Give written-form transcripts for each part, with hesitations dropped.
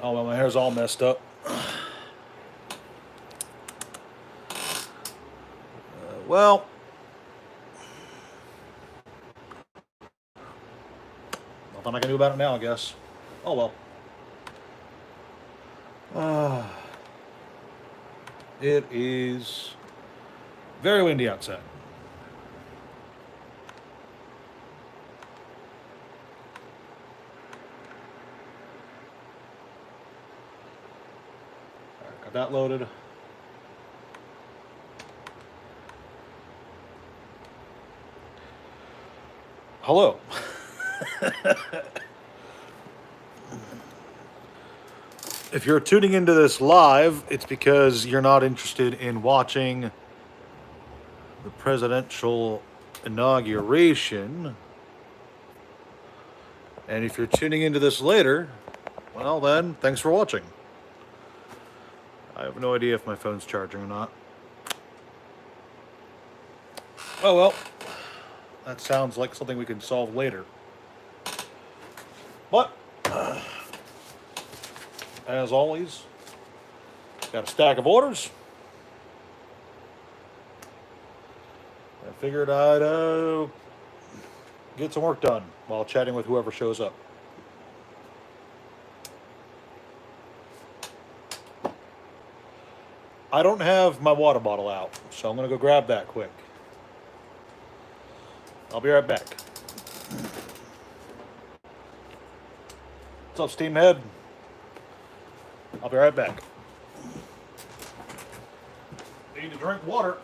Oh, well, my hair's all messed up. Well, nothing I can do about it now, I guess. Oh, well. It is very windy outside. All right, got that loaded. Hello. If you're tuning into this live, it's because you're not interested in watching the presidential inauguration. And if you're tuning into this later, well then, thanks for watching. I have no idea if my phone's charging or not. Oh well, that sounds like something we can solve later. But, as always, got a stack of orders. I figured I'd get some work done while chatting with whoever shows up. I don't have my water bottle out, so I'm going to go grab that quick. I'll be right back. What's up, Steamhead? I'll be right back. Need to drink water.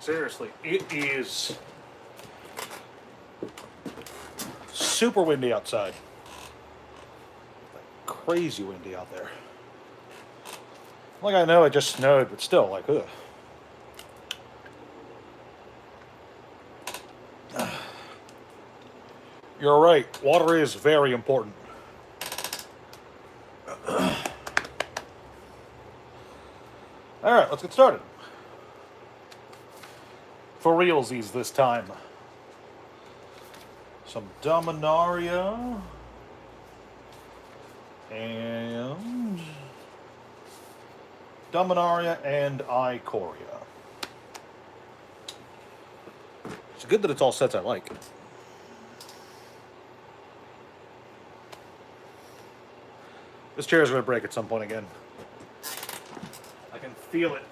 Seriously, it is super windy outside. Crazy windy out there. Like, I know it just snowed, but still, like, ugh. You're right. Water is very important. All right, let's get started. For realsies this time. Some Dominaria. And Dominaria and Ikoria. It's good that it's all sets I like. This chair is going to break at some point again. I can feel it.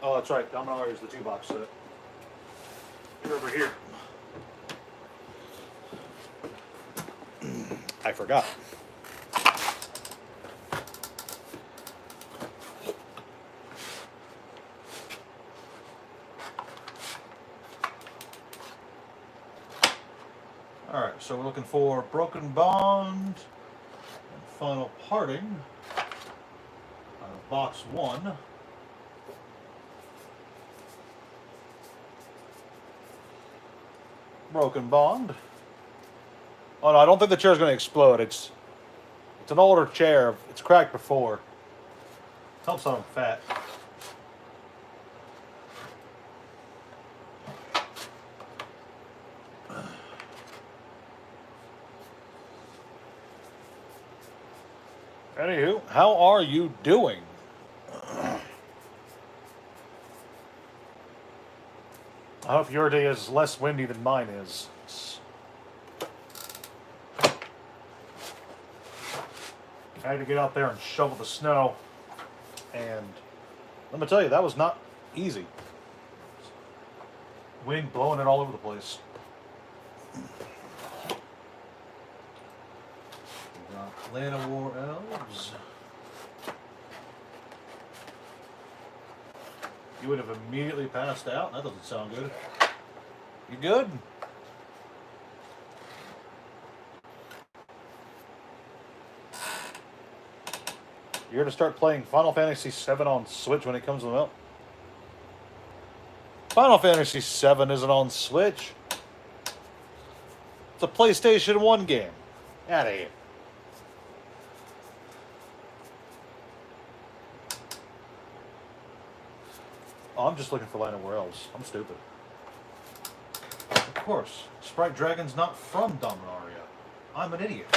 Oh, that's right. Dominaria is the 2-box set. You're over here. I forgot. Alright, so we're looking for Broken Bond and Final Parting out of box 1. Broken Bond. Oh no, I don't think the chair's going to explode. It's an older chair. It's cracked before. Helps that I'm fat. Anywho, how are you doing? I hope your day is less windy than mine is. I had to get out there and shovel the snow, and let me tell you, that was not easy. Wind blowing it all over the place. We got Land of War Elves. You would have immediately passed out? That doesn't sound good. You good? You're going to start playing Final Fantasy VII on Switch when it comes out? Final Fantasy VII isn't on Switch. It's a PlayStation 1 game. Outta here. Oh, I'm just looking for Land Nowhere Elves. I'm stupid. Of course. Sprite Dragon's not from Dominaria. I'm an idiot.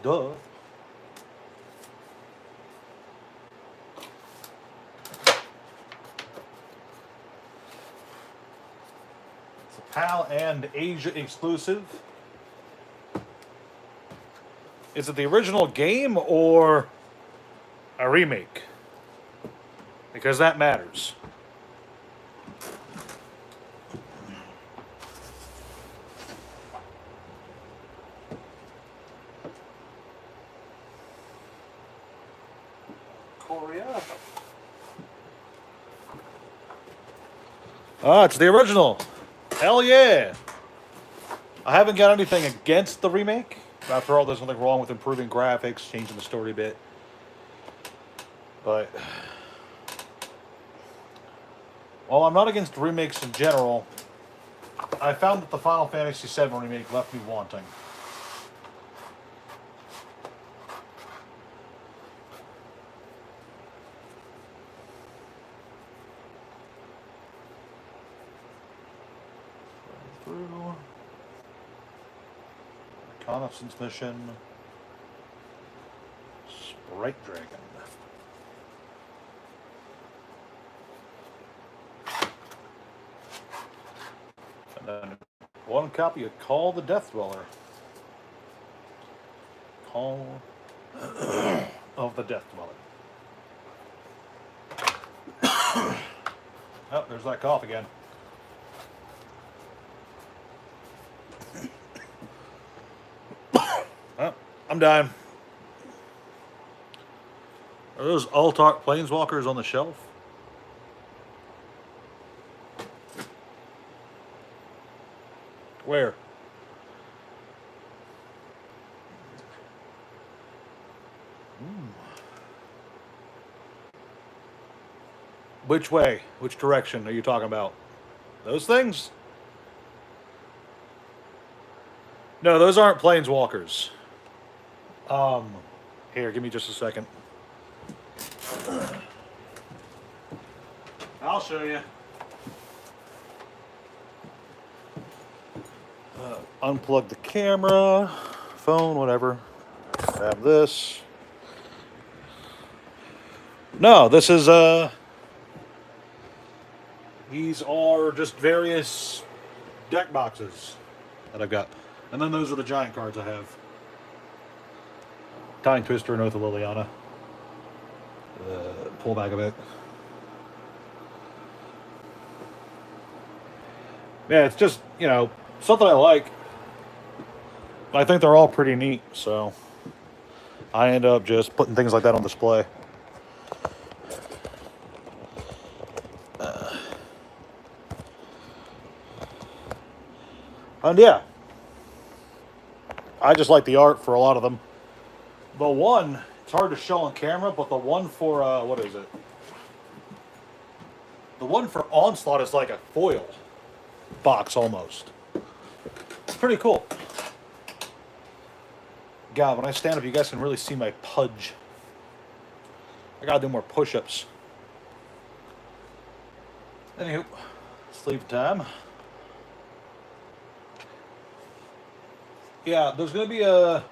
Duh. It's a PAL and Asia exclusive. Is it the original game or a remake? Because that matters. Korea. Ah, it's the original. Hell yeah. I haven't got anything against the remake. After all, there's nothing wrong with improving graphics, changing the story a bit. But, while I'm not against remakes in general, I found that the Final Fantasy VII remake left me wanting. Through reconnaissance mission, Sprite Dragon. And then one copy of Call the Death Dweller. Call of the Death Dweller. Oh, there's that cough again. Oh, I'm dying. Are those Altark Planeswalkers on the shelf? Where? Which way? Which direction are you talking about? Those things? No, those aren't Planeswalkers. Here, give me just a second. I'll show you. Unplug the camera, phone, whatever. Grab this. No, this is, these are just various deck boxes that I've got. And then those are the giant cards I have. Time Twister and Oath of Liliana. Pull back a bit. Yeah, it's just, you know, something I like. I think they're all pretty neat, so I end up just putting things like that on display. And yeah, I just like the art for a lot of them. The one, it's hard to show on camera, but the one for, what is it? The one for Onslaught is like a foil box almost. It's pretty cool. God, when I stand up, you guys can really see my pudge. I gotta do more push-ups. Anywho, sleep time. Yeah, there's gonna be a...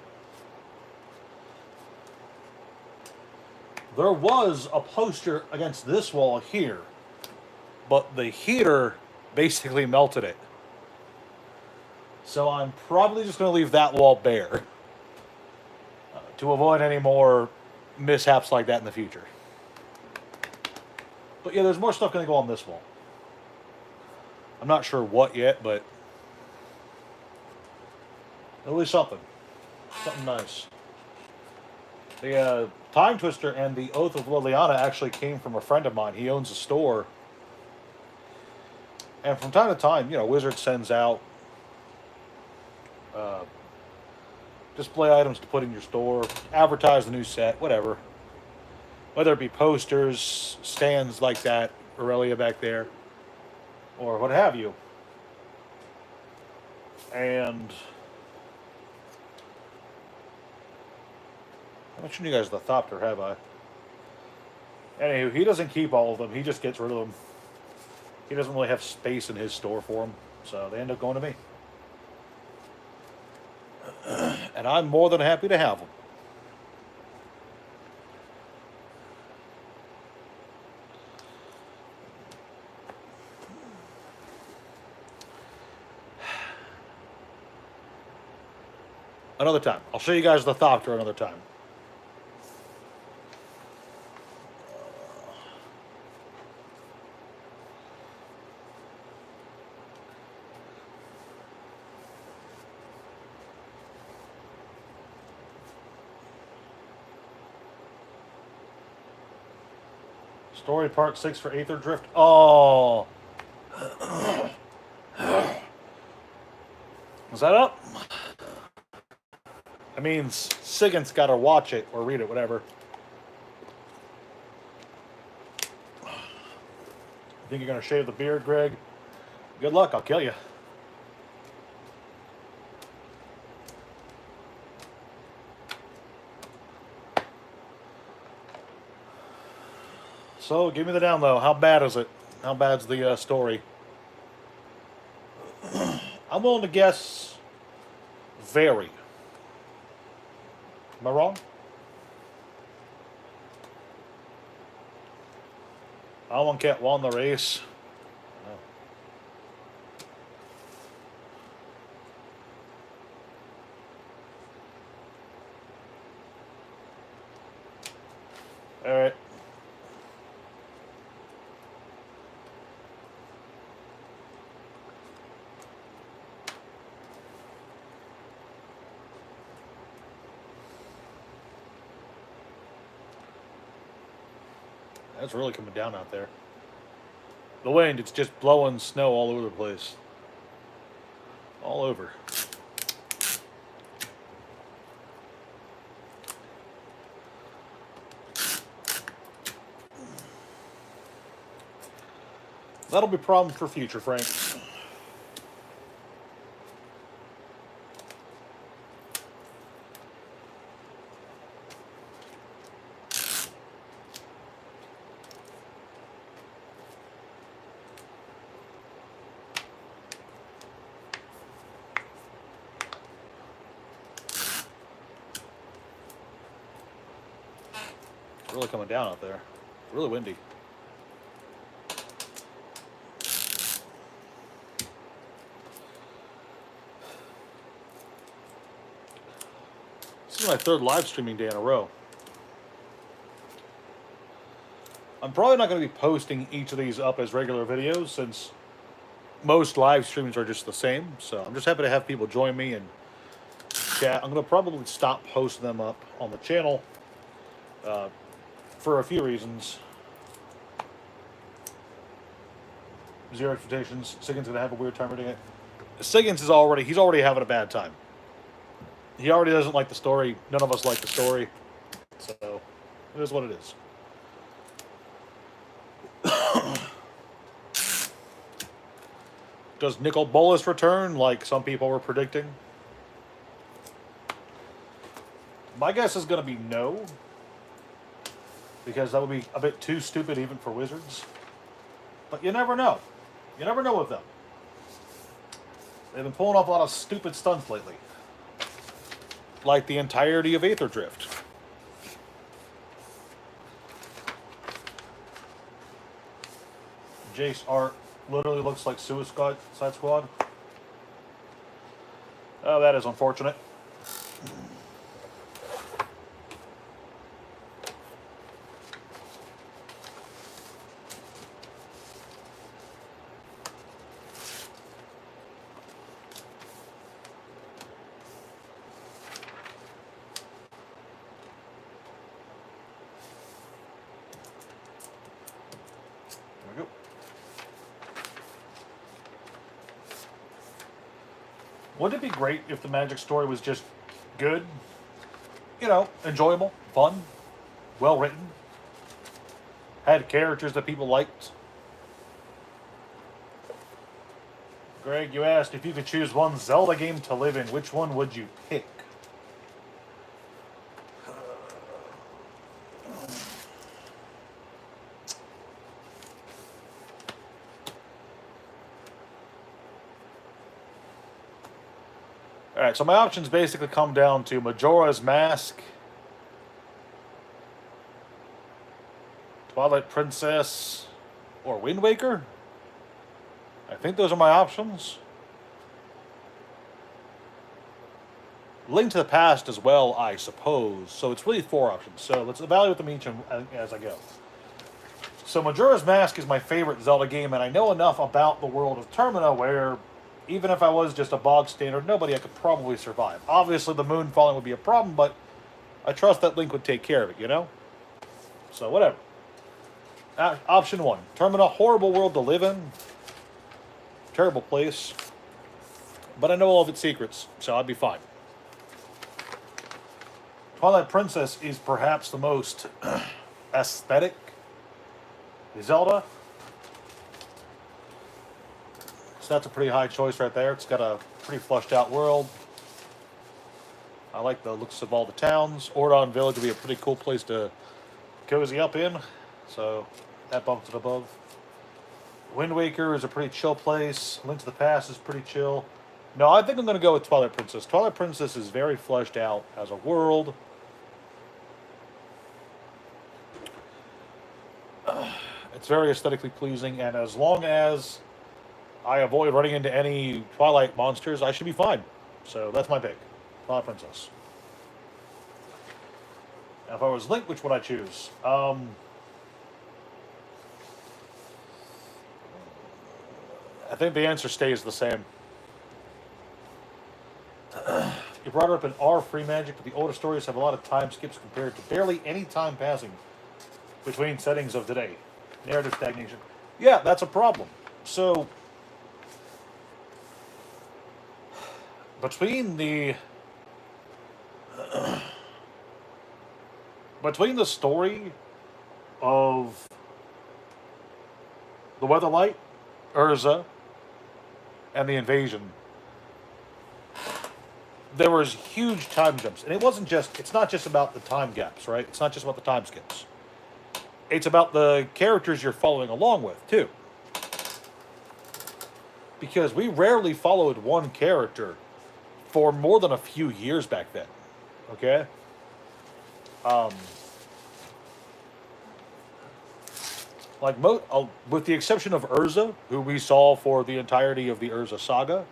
There was a poster against this wall here, but the heater basically melted it. So I'm probably just going to leave that wall bare to avoid any more mishaps like that in the future. But yeah, there's more stuff going to go on this wall. I'm not sure what yet, but at least something. Something nice. The Time Twister and the Oath of Liliana actually came from a friend of mine. He owns a store. And from time to time, you know, Wizard sends out display items to put in your store, advertise the new set, whatever. Whether it be posters, stands like that, Aurelia back there, or what have you. And I mentioned you guys the Thopter, have I? Anywho, he doesn't keep all of them. He just gets rid of them. He doesn't really have space in his store for them, so they end up going to me. And I'm more than happy to have them. Another time. I'll show you guys the Thopter another time. Story Part 6 for Aether Drift. Oh. Is that up? That means Sigyn's got to watch it or read it, whatever. Think you're going to shave the beard, Greg? Good luck, I'll kill you. So, give me the down low. How bad is it? How bad's the story? I'm willing to guess very. Am I wrong? I won't get won the race. No. All right. It's really coming down out there. The wind, it's just blowing snow all over the place. All over. That'll be a problem for future, Frank. It's really coming down out there. It's really windy. This is my third live streaming day in a row. I'm probably not going to be posting each of these up as regular videos since most live streams are just the same. So I'm just happy to have people join me and chat. I'm going to probably stop posting them up on the channel for a few reasons. Zero expectations. Sigyn's going to have a weird time reading it. Sigyn's he's already having a bad time. He already doesn't like the story. None of us like the story. So, it is what it is. Does Nicol Bolas return like some people were predicting? My guess is going to be no. Because that would be a bit too stupid even for Wizards. But you never know. You never know with them. They've been pulling off a lot of stupid stunts lately. Like the entirety of Aether Drift. Jace art literally looks like Suicide Squad. Oh, that is unfortunate. Wouldn't it be great if the Magic story was just good? You know, enjoyable, fun, well written, had characters that people liked. Greg, you asked if you could choose one Zelda game to live in, which one would you pick? Alright, so my options basically come down to Majora's Mask, Twilight Princess, or Wind Waker. I think those are my options. Link to the Past as well, I suppose. So it's really 4 options. So let's evaluate them each as I go. So Majora's Mask is my favorite Zelda game, and I know enough about the world of Termina where even if I was just a bog standard nobody, I could probably survive. Obviously the moon falling would be a problem, but I trust that Link would take care of it, you know? So whatever. Option 1. Termina, horrible world to live in. Terrible place. But I know all of its secrets, so I'd be fine. Twilight Princess is perhaps the most aesthetic Zelda. So that's a pretty high choice right there. It's got a pretty fleshed out world. I like the looks of all the towns. Ordon Village would be a pretty cool place to cozy up in. So that bumps it above. Wind Waker is a pretty chill place. Link to the Past is pretty chill. No, I think I'm going to go with Twilight Princess. Twilight Princess is very fleshed out as a world. It's very aesthetically pleasing, and as long as I avoid running into any Twilight monsters, I should be fine. So that's my pick. Twilight Princess. Now, if I was Link, which would I choose? I think the answer stays the same. You brought up an R free magic, but the older stories have a lot of time skips compared to barely any time passing between settings of today. Narrative stagnation. Yeah, that's a problem. So, between the story of the Weatherlight, Urza, and the invasion, there was huge time jumps. And it's not just about the time gaps, right? It's not just about the time skips. It's about the characters you're following along with, too. Because we rarely followed one character for more than a few years back then. Okay? With the exception of Urza, who we saw for the entirety of the Urza saga,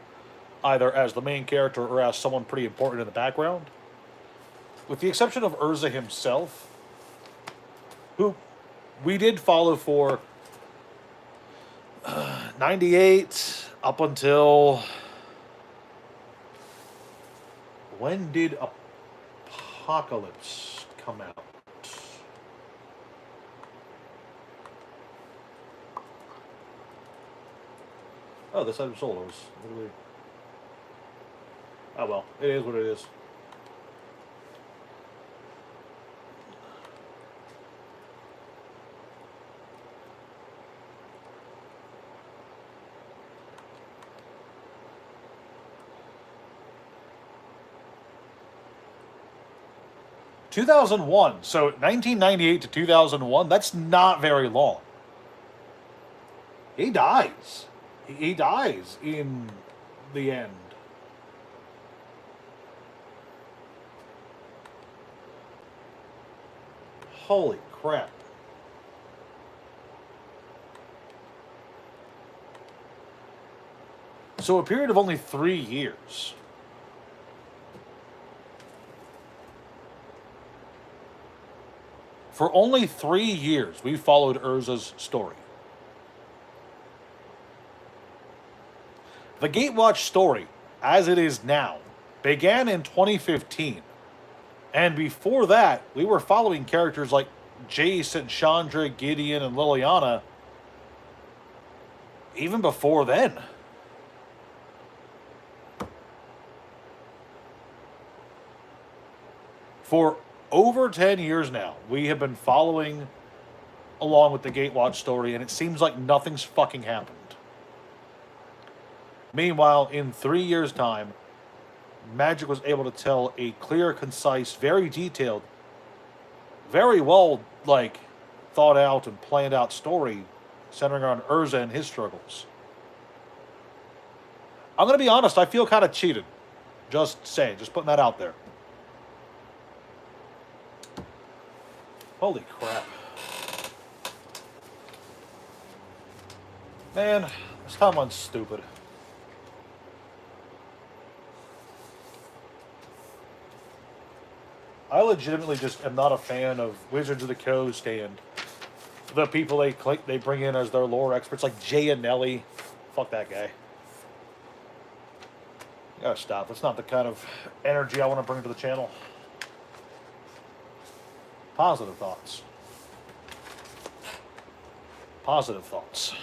either as the main character or as someone pretty important in the background. With the exception of Urza himself, who we did follow for 98 up until... When did Apocalypse come out? Oh, this item sold. Literally... Oh well, it is what it is. (2001). So 1998 to 2001. That's not very long. He dies. He dies in the end. Holy crap. So a period of only 3 years. For only 3 years, we followed Urza's story. The Gatewatch story, as it is now, began in 2015. And before that, we were following characters like Jace and Chandra, Gideon, and Liliana even before then. For over 10 years now, we have been following along with the Gatewatch story, and it seems like nothing's fucking happened. Meanwhile, in 3 years' time, Magic was able to tell a clear, concise, very detailed, very well, like, thought out and planned out story centering around Urza and his struggles. I'm going to be honest, I feel kind of cheated. Just saying, just putting that out there. Holy crap. Man, this timeline's stupid. I legitimately just am not a fan of Wizards of the Coast and the people they bring in as their lore experts, like Jay and Nelly. Fuck that guy. You gotta stop. That's not the kind of energy I want to bring to the channel. Positive thoughts. Positive thoughts.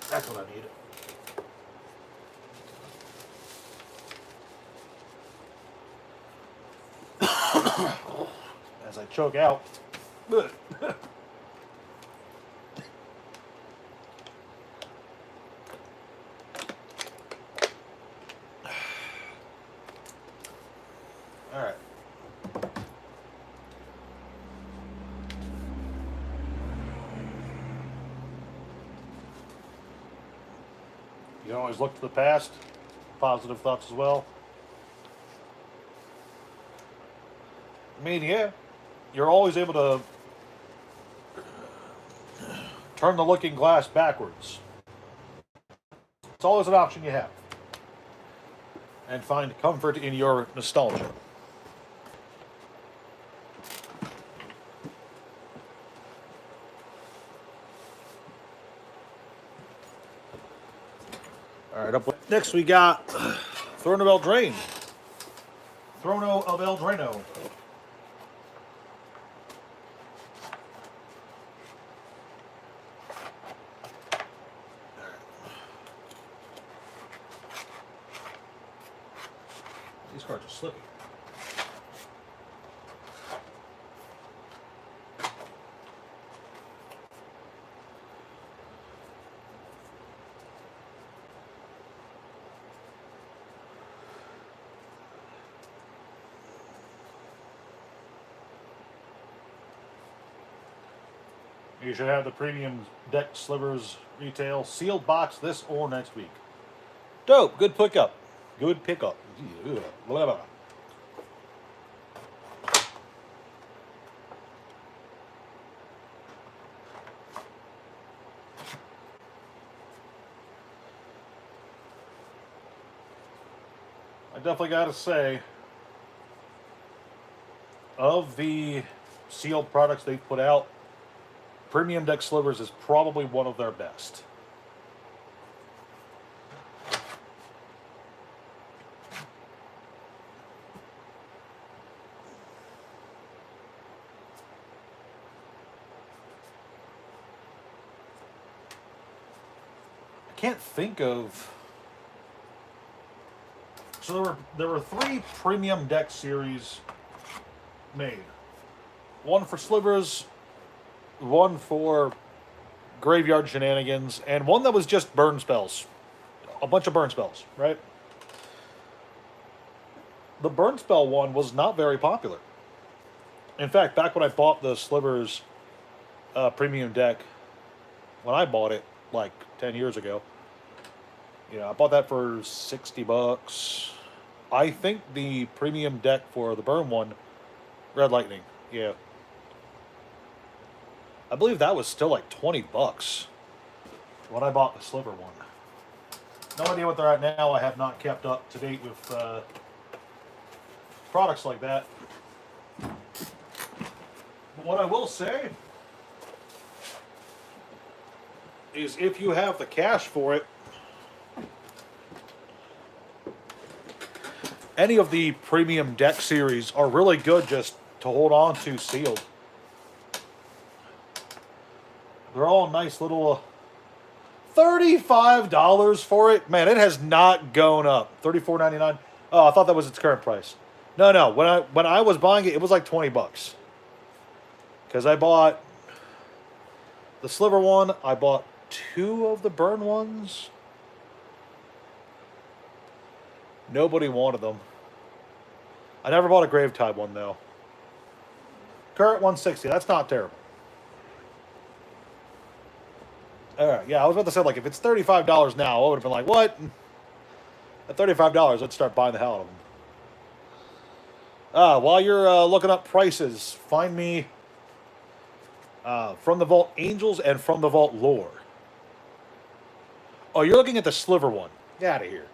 That's what I need. As I choke out. All right. You can always look to the past. Positive thoughts as well. I mean, yeah, you're always able to turn the looking glass backwards. It's always an option you have. And find comfort in your nostalgia. All right, up next we got Throne of Eldraine. Throno of Eldraino. These cards are slipping. You should have the premium deck slivers retail sealed box this or next week. Dope. Good pickup. Good pickup. Blah, blah, blah. I definitely got to say, of the sealed products they've put out, Premium Deck Slivers is probably one of their best. I can't think of... So there were 3 Premium Deck series made. One for Slivers, one for Graveyard Shenanigans, and one that was just burn spells. A bunch of burn spells, right? The burn spell one was not very popular. In fact, back when I bought the Slivers premium deck, when I bought it, like 10 years ago, I bought that for $60. I think the premium deck for the burn one, Red Lightning, yeah, I believe that was still like $20 when I bought the Sliver one. No idea what they're at now. I have not kept up to date with products like that. But what I will say is if you have the cash for it, any of the premium deck series are really good just to hold on to sealed. They're all nice little... $35 for it? Man, it has not gone up. $34.99. Oh, I thought that was its current price. No, no. When I was buying it, it was like $20. Because I bought the sliver one. I bought 2 of the burn ones. Nobody wanted them. I never bought a Gravetide one though. Current 160. That's not terrible. All right. Yeah, I was about to say, like, if it's $35 now, I would have been like, what? At $35, let's start buying the hell out of them. While you're looking up prices, find me From the Vault Angels and From the Vault Lore. Oh, you're looking at the sliver one. Get out of here.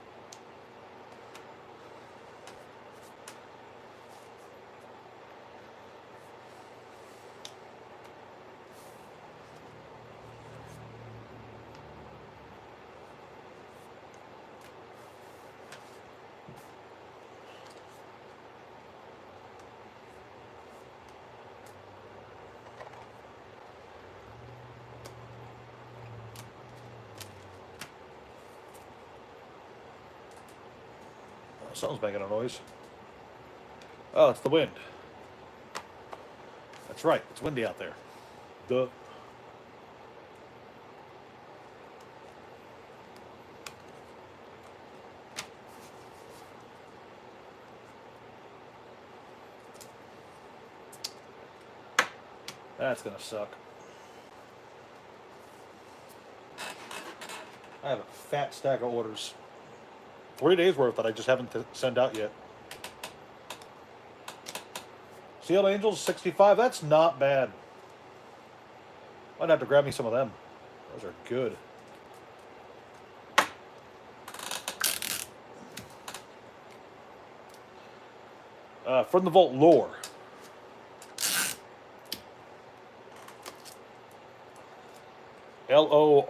Something's making a noise. Oh, it's the wind. That's right. It's windy out there. Duh. That's gonna suck. I have a fat stack of orders. 3 days worth that I just haven't sent out yet. Sealed Angels, 65. That's not bad. Might have to grab me some of them. Those are good. From the Vault Lore. Lore.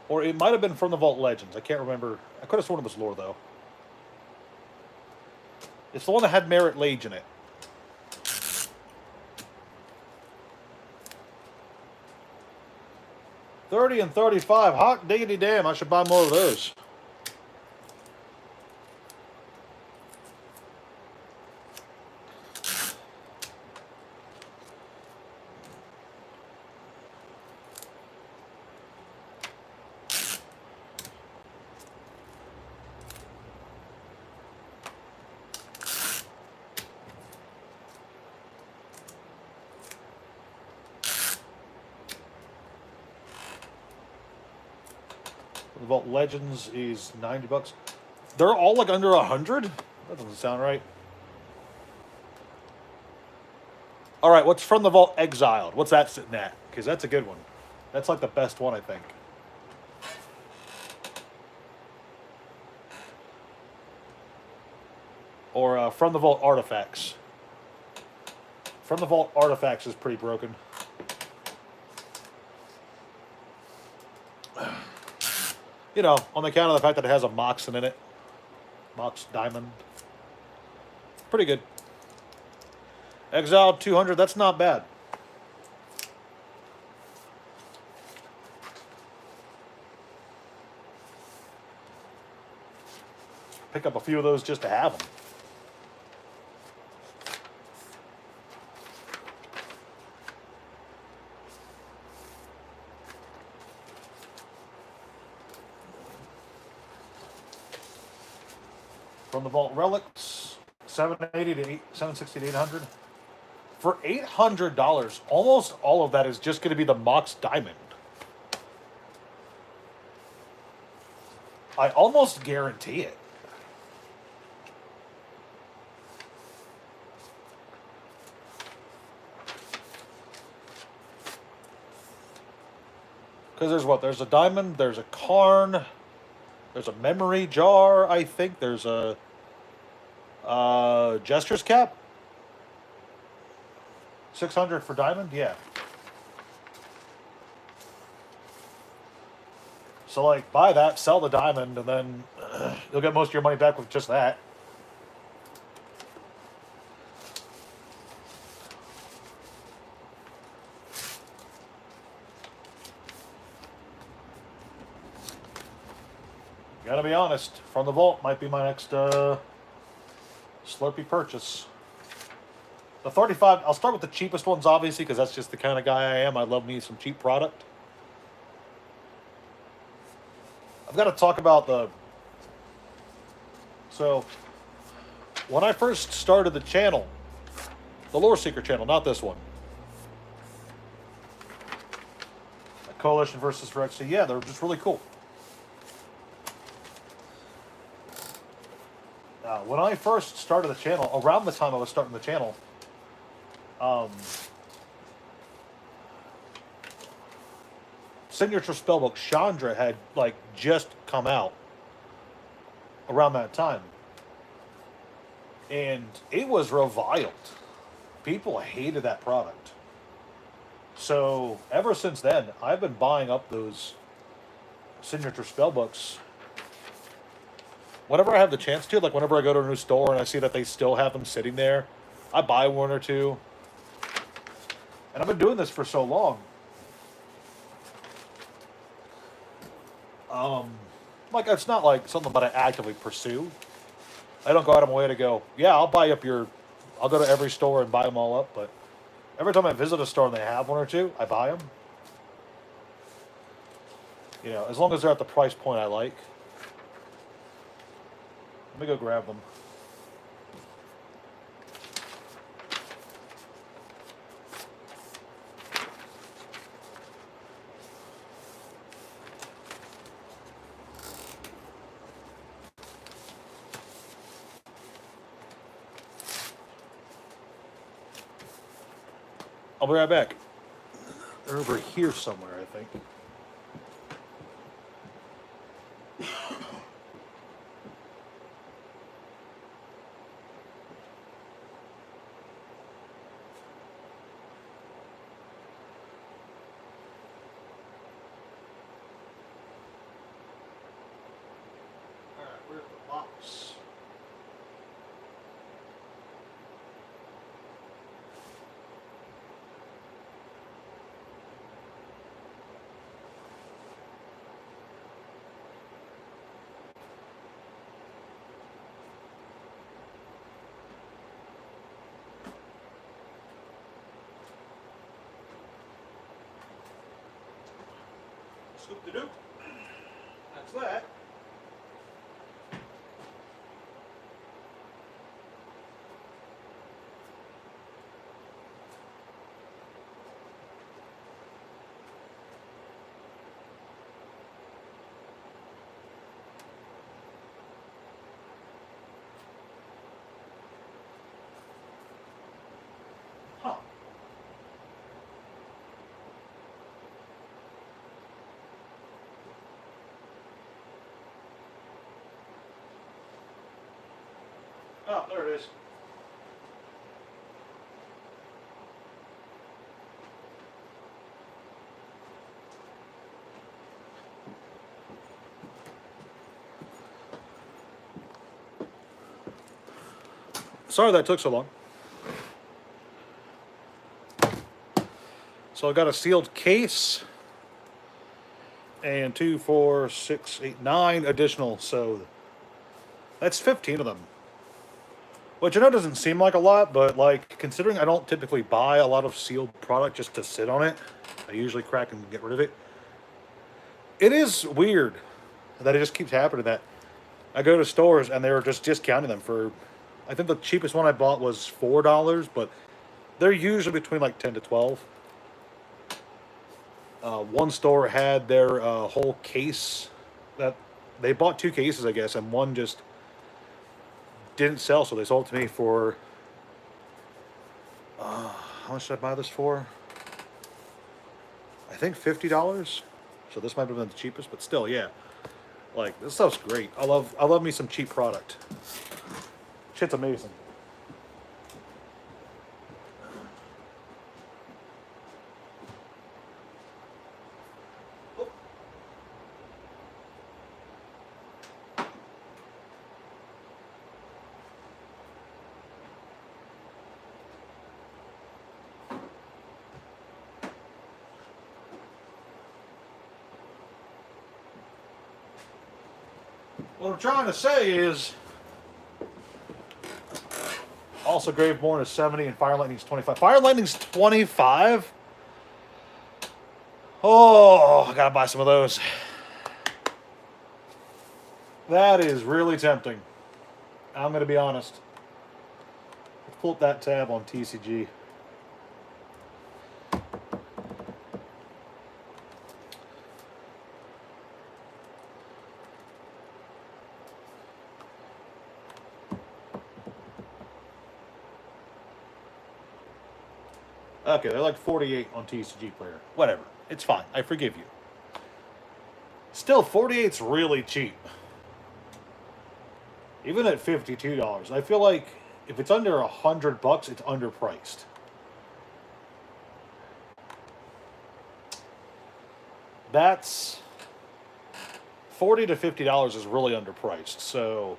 Or it might have been From the Vault Legends. I can't remember. I could have sworn it was Lore, though. It's the one that had Merit Lage in it. $30 and $35. Hot diggity damn. I should buy more of those. The Vault Legends is $90. They're all like under 100? That doesn't sound right. All right, what's From the Vault Exiled? What's that sitting at? Because that's a good one. That's like the best one, I think. Or From the Vault Artifacts. From the Vault Artifacts is pretty broken. You know, on account of the fact that it has a Moxen in it. Mox Diamond. Pretty good. Exiled 200, that's not bad. Pick up a few of those just to have them. From the Vault Relics, $780 to $760 to $800. For $800, almost all of that is just going to be the Mox Diamond. I almost guarantee it. Because there's what? There's a Diamond, there's a Karn, there's a Memory Jar, I think. There's a Jester's Cap. 600 for Diamond? Yeah. So, like, buy that, sell the Diamond, and then you'll get most of your money back with just that. Gotta be honest, from the vault might be my next Slurpee purchase. The 35, I'll start with the cheapest ones, obviously, because that's just the kind of guy I am. I love me some cheap product. I've got to talk about the... So, when I first started the channel, the Lore Seeker channel, not this one. Coalition versus Phyrexia, yeah, they're just really cool. When I first started the channel, around the time I was starting the channel, Signature Spellbook Chandra had like just come out around that time, and it was reviled. People hated that product. So ever since then, I've been buying up those Signature Spellbooks whenever I have the chance to. Like whenever I go to a new store and I see that they still have them sitting there, I buy one or two. And I've been doing this for so long. Like it's not like something that I actively pursue. I don't go out of my way to go, yeah, I'll buy up your... I'll go to every store and buy them all up, but every time I visit a store and they have one or two, I buy them. You know, as long as they're at the price point I like. Let me go grab them. I'll be right back. They're over here somewhere, I think. Alright, where's the box? Scoop-de-doop. That's that. Huh. Oh, there it is. Sorry that took so long. So I got a sealed case and 2, 4, 6, 8, 9 additional. So that's 15 of them. Which I know doesn't seem like a lot, but like considering I don't typically buy a lot of sealed product just to sit on it, I usually crack and get rid of it. It is weird that it just keeps happening that I go to stores and they're just discounting them for, I think the cheapest one I bought was $4, but they're usually between like 10 to 12. One store had their whole case that they bought 2 cases, I guess, and one just didn't sell, so they sold it to me for how much did I buy this for? I think $50. So this might have been the cheapest, but still, yeah. Like this stuff's great. I love me some cheap product. Shit's amazing. What I'm trying to say is, also Graveborn is 70 and Fire Lightning's 25. Fire Lightning's 25? Oh, I gotta buy some of those. That is really tempting. I'm gonna be honest. Let's pull up that tab on TCG. Okay, they're like 48 on TCG Player. Whatever. It's fine. I forgive you. Still, 48's really cheap. Even at $52. I feel like if it's under $100, it's underpriced. That's $40 to $50 is really underpriced. So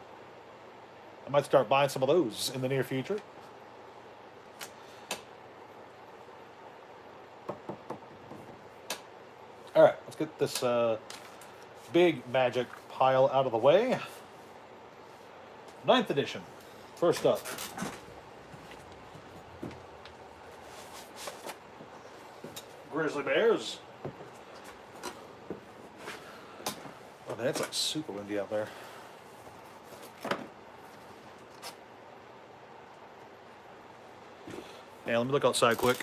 I might start buying some of those in the near future. All right, let's get this big Magic pile out of the way. 9th edition. First up. Grizzly Bears. Oh, man, it's like super windy out there. Yeah, let me look outside quick.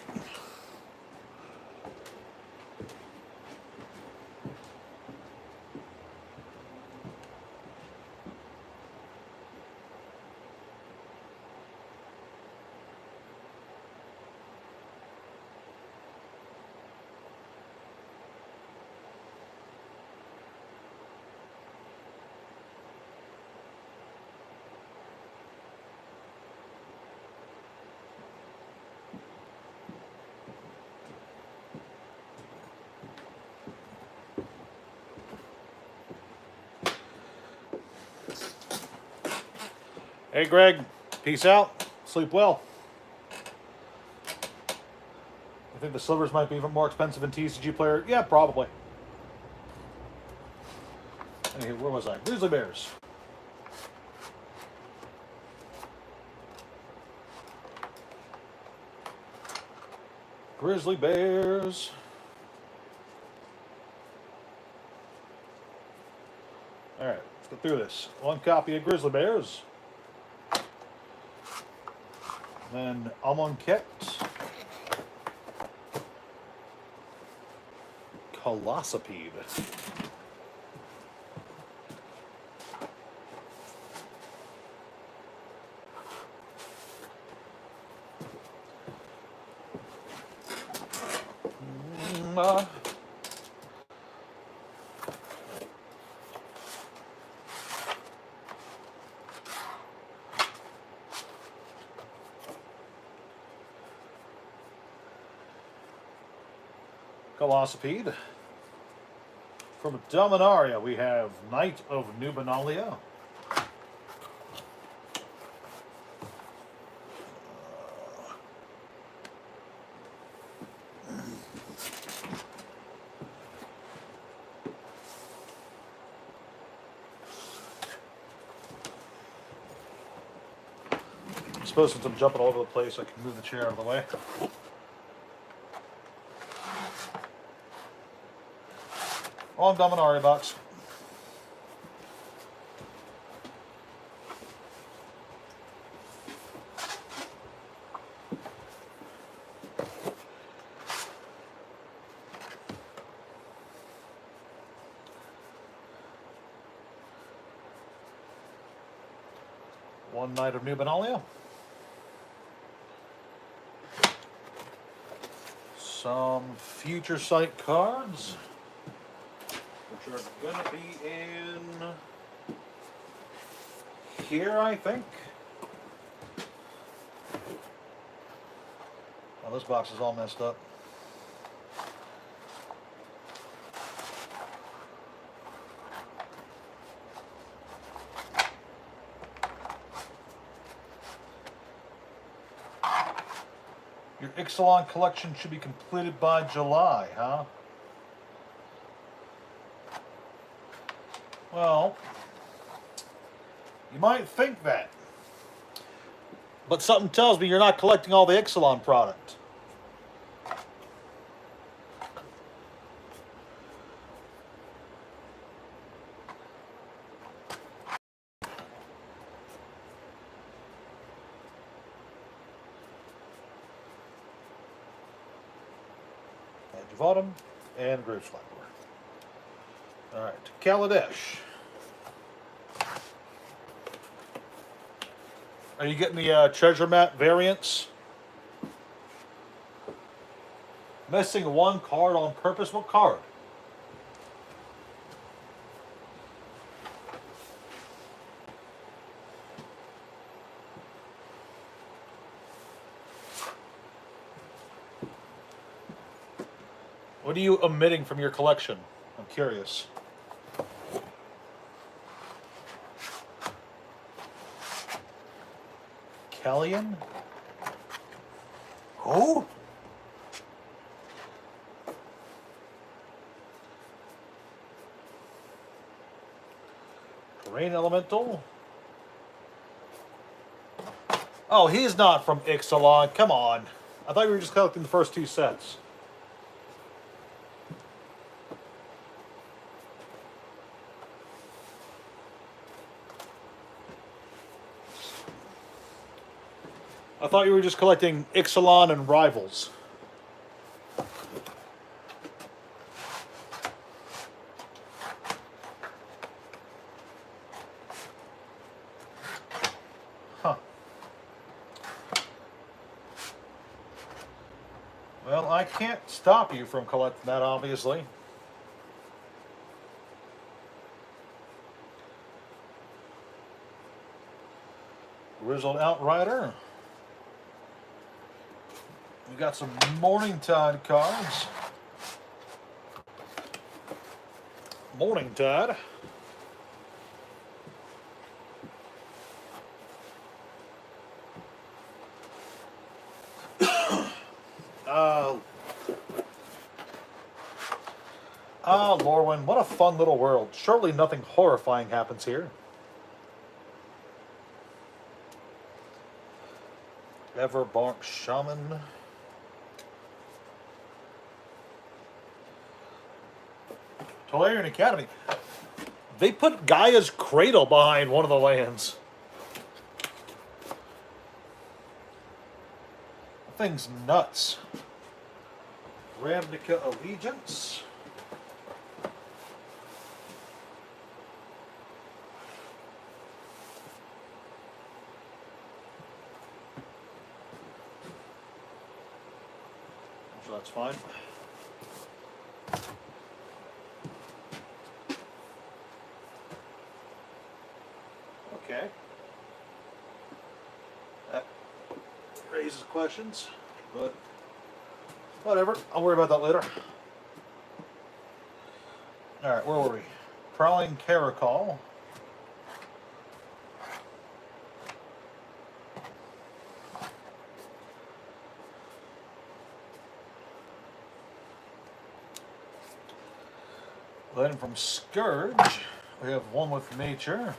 Hey, Greg. Peace out. Sleep well. I think the silvers might be even more expensive than TCG Player. Yeah, probably. Hey, where was I? Grizzly Bears. Grizzly Bears. All right, let's go through this. One copy of Grizzly Bears. Then Amonkhet, Colossopede, Colossopede. From Dominaria, we have Knight of Nubenalia. I suppose since I'm jumping all over the place, I can move the chair out of the way. Long Dominaria box. One Knight of Nubenalia. Some Future Sight cards, which are going to be in here, I think. Oh, this box is all messed up. Your Ixalan collection should be completed by July, huh? Well, You might think that. But something tells me you're not collecting all the Ixalan product. Adjuvatum and Grave Slapper. Alright, Kaladesh. Are you getting the treasure map variants? Missing one card on purpose. What card? What are you omitting from your collection? I'm curious. Kellion? Who? Rain Elemental? Oh, he's not from Ixalan. Come on. I thought you were just collecting the first two sets. I thought you were just collecting Ixalan and Rivals. Huh. Well, I can't stop you from collecting that, obviously. Grizzled Outrider. We got some Morningtide cards. Morningtide. Lorwyn, what a fun little world. Surely nothing horrifying happens here. Everbark Shaman. Tolarian Academy. They put Gaia's Cradle behind one of the lands. That thing's nuts. Ravnica Allegiance. So that's fine. Okay. That raises questions, but whatever. I'll worry about that later. Alright, where were we? Prowling Caracol. Then from Scourge, we have one with Nature.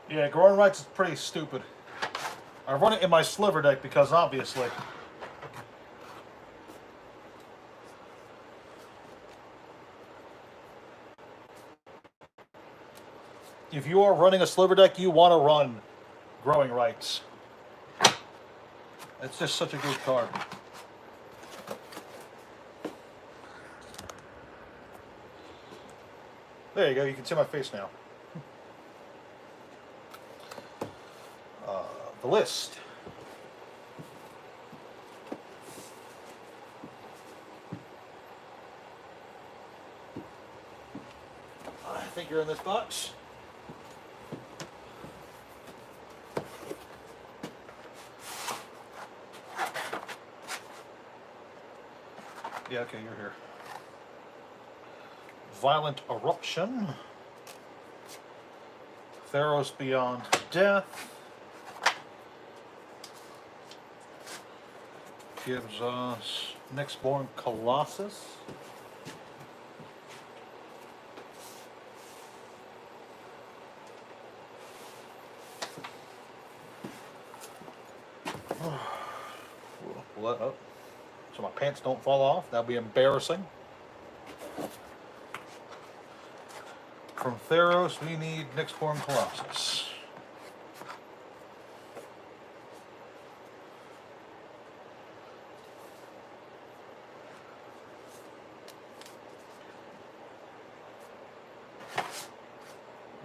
Yeah, Growing Rights is pretty stupid. I run it in my Sliver deck because obviously. If you are running a Sliver deck, you want to run Growing Rights. It's just such a good card. There you go, you can see my face now. The list. I think you're in this box. Yeah, okay, you're here. Violent Eruption. Theros Beyond Death. Gives us Nyxborn Colossus. Pull that up so my pants don't fall off. That'd be embarrassing. From Theros, we need Nyxborn Colossus.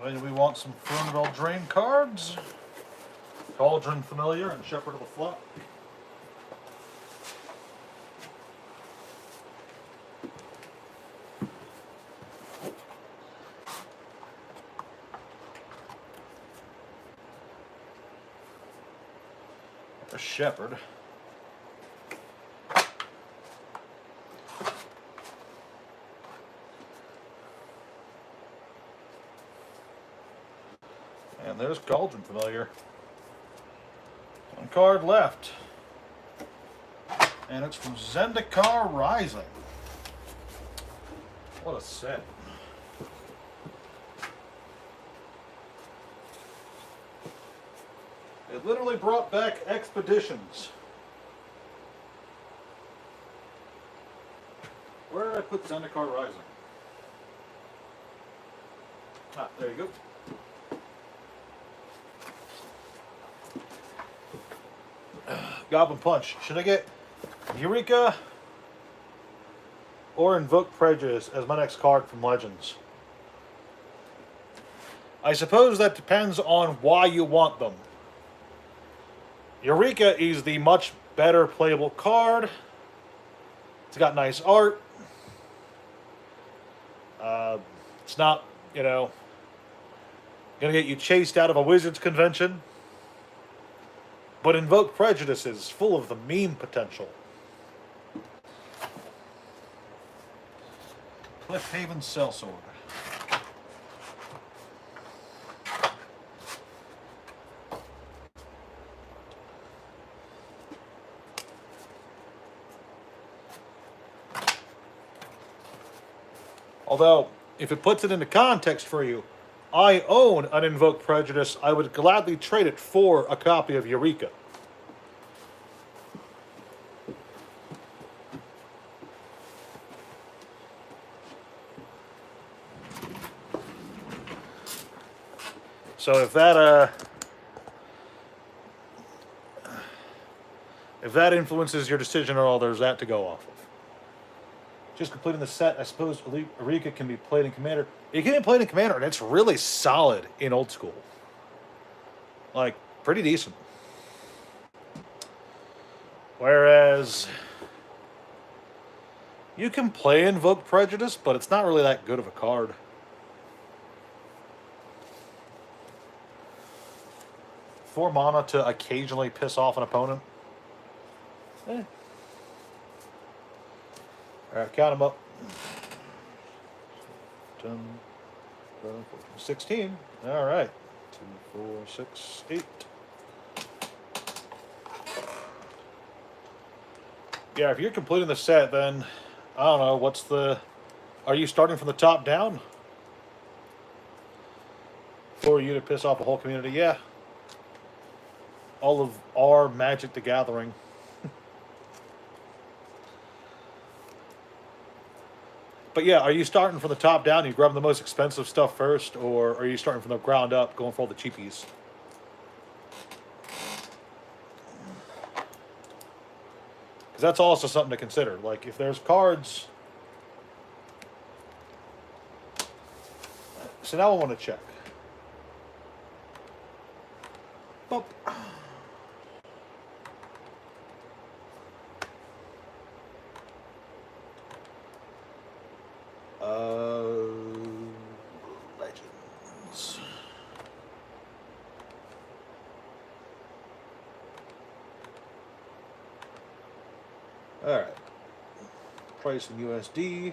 Then we want some Throne of Eldraine cards. Cauldron Familiar and Shepherd of the Flock. A Shepherd. And there's Cauldron Familiar. One card left. And it's from Zendikar Rising. What a set. It literally brought back Expeditions. Where did I put Zendikar Rising? Ah, there you go. Goblin Punch. Should I get Eureka or Invoke Prejudice as my next card from Legends? I suppose that depends on why you want them. Eureka is the much better playable card. It's got nice art. It's not, gonna get you chased out of a Wizards convention. But Invoke Prejudice is full of the meme potential. Cliffhaven Sellsword. Although, if it puts it into context for you, I own an Invoke Prejudice. I would gladly trade it for a copy of Eureka. So if that influences your decision at all, there's that to go off of. Just completing the set, I suppose Eureka can be played in Commander. It can be played in Commander, and it's really solid in Old School. Like, pretty decent. Whereas, you can play Invoke Prejudice, but it's not really that good of a card. Four mana to occasionally piss off an opponent. Alright, count them up. 10, 12, 14, 16. Alright. 2, 4, 6, 8. Yeah, if you're completing the set, then, I don't know, are you starting from the top down? For you to piss off a whole community? Yeah. All of our Magic the Gathering. But yeah, are you starting from the top down? You grab the most expensive stuff first, or are you starting from the ground up, going for all the cheapies? Because that's also something to consider. Like, if there's cards... So now I want to check. Boop. Legends. All right. Price in USD.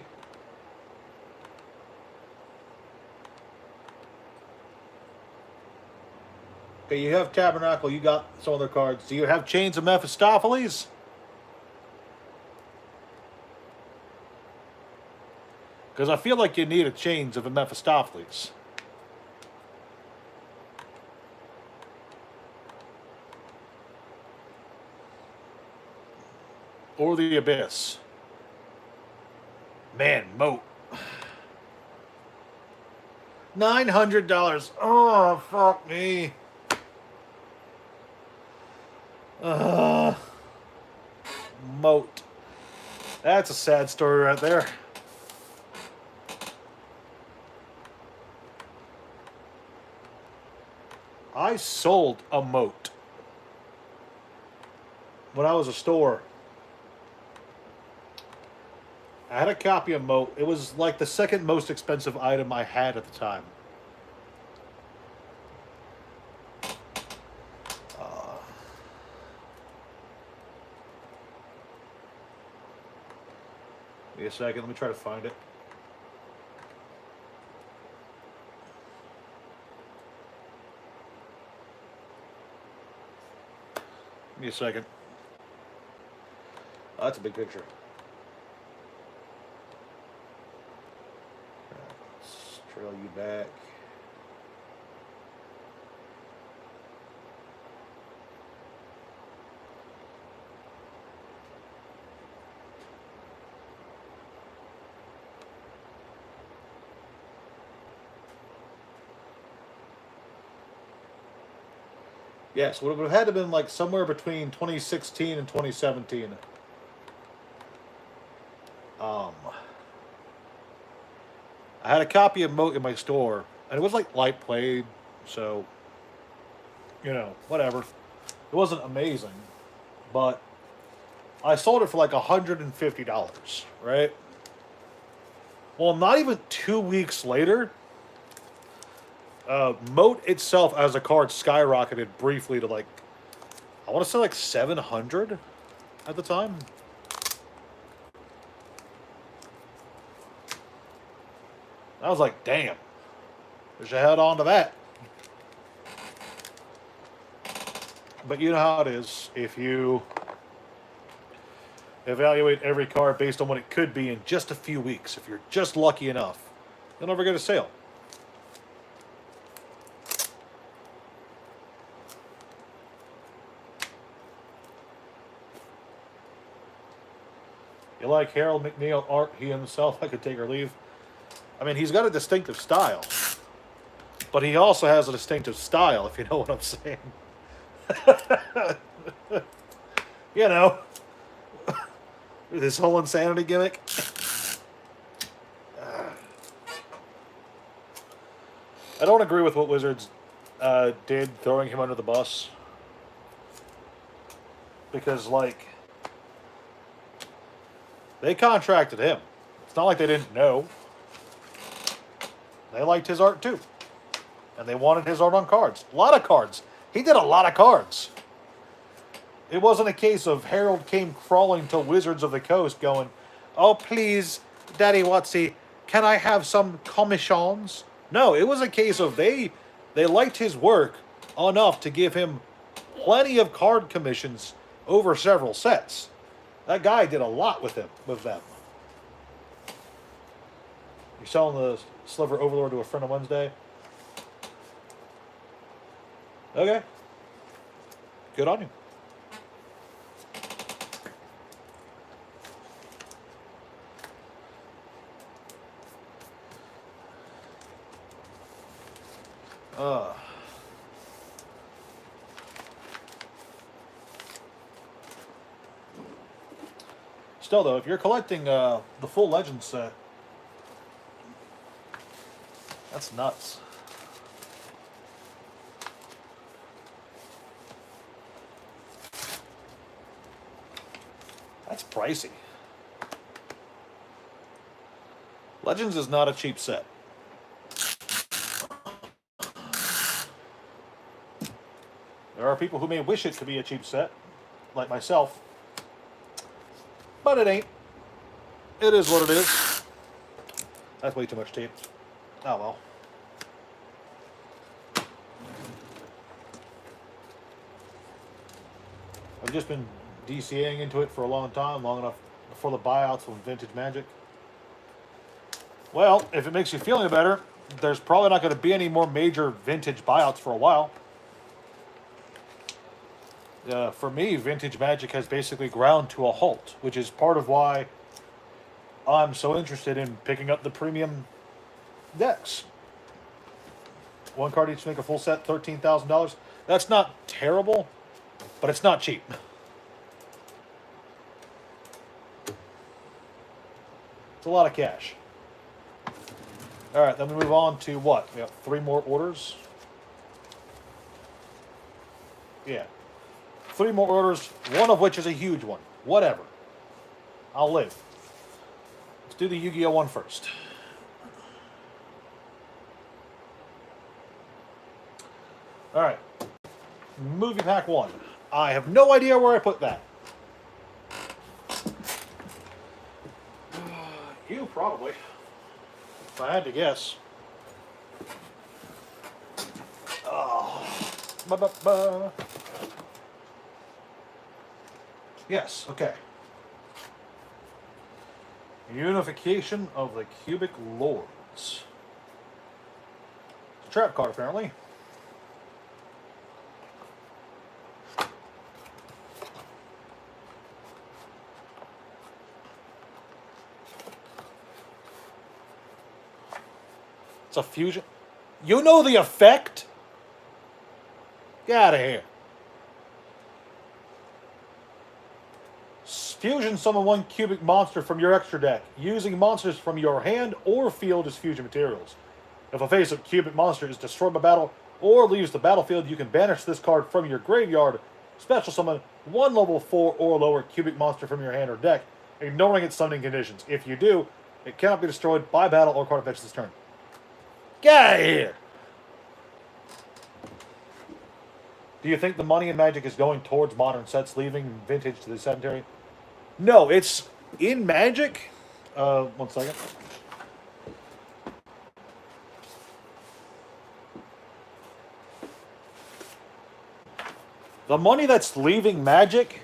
Okay, you have Tabernacle. You got some other cards. Do you have Chains of Mephistopheles? Because I feel like you need a Chains of a Mephistopheles. Or the Abyss. Man, Moat. $900. Oh, fuck me. Moat. That's a sad story right there. I sold a Moat when I was a store. I had a copy of Moat. It was like the second most expensive item I had at the time. Give me a second. Let me try to find it. Give me a second. Oh, that's a big picture. Let's trail you back. Yes, would have had to have been like somewhere between 2016 and 2017. I had a copy of Moat in my store, and it was like light played, so you know, whatever. It wasn't amazing, but I sold it for like $150, right? Well, not even 2 weeks later, Moat itself as a card skyrocketed briefly to like, I want to say like 700 at the time. I was like, damn. I should head on to that. But you know how it is. If you evaluate every card based on what it could be in just a few weeks, if you're just lucky enough, you'll never get a sale. You like Harold McNeil art, he himself, I could take or leave. I mean, he's got a distinctive style. But he also has a distinctive style, if you know what I'm saying. You know. This whole insanity gimmick. I don't agree with what Wizards did, throwing him under the bus. Because, like, they contracted him. It's not like they didn't know. They liked his art too. And they wanted his art on cards. A lot of cards. He did a lot of cards. It wasn't a case of Harold came crawling to Wizards of the Coast going, oh, please, Daddy Watsy, can I have some commissions? No, it was a case of they liked his work enough to give him plenty of card commissions over several sets. That guy did a lot with them. You're selling the Sliver Overlord to a friend on Wednesday? Okay. Good on you. Still, though, if you're collecting the full Legend set, that's nuts. That's pricey. Legends is not a cheap set. There are people who may wish it to be a cheap set, like myself, but it ain't. It is what it is. That's way too much tape. Oh well. I've just been DCAing into it for a long time, long enough before the buyouts of Vintage Magic. Well, if it makes you feel any better, there's probably not going to be any more major Vintage buyouts for a while. For me, Vintage Magic has basically ground to a halt, which is part of why I'm so interested in picking up the premium decks. One card each to make a full set, $13,000. That's not terrible, but it's not cheap. It's a lot of cash. All right, then we move on to what? We have 3 more orders. Yeah. 3 more orders, one of which is a huge one. Whatever. I'll live. Let's do the Yu-Gi-Oh! One first. All right. Movie Pack 1. I have no idea where I put that. You probably. If I had to guess. Oh. Ba-ba-ba. Yes, okay. Unification of the Cubic Lords. It's a trap card, apparently. It's a fusion. You know the effect? Get out of here. Fusion summon 1 cubic monster from your extra deck, using monsters from your hand or field as fusion materials. If a face-up cubic monster is destroyed by battle or leaves the battlefield, you can banish this card from your graveyard, special summon 1 level 4 or lower cubic monster from your hand or deck, ignoring its summoning conditions. If you do, it cannot be destroyed by battle or card effects this turn. Get out of here! Do you think the money in Magic is going towards modern sets, leaving Vintage to the sedentary? No, it's in Magic. 1 second. The money that's leaving Magic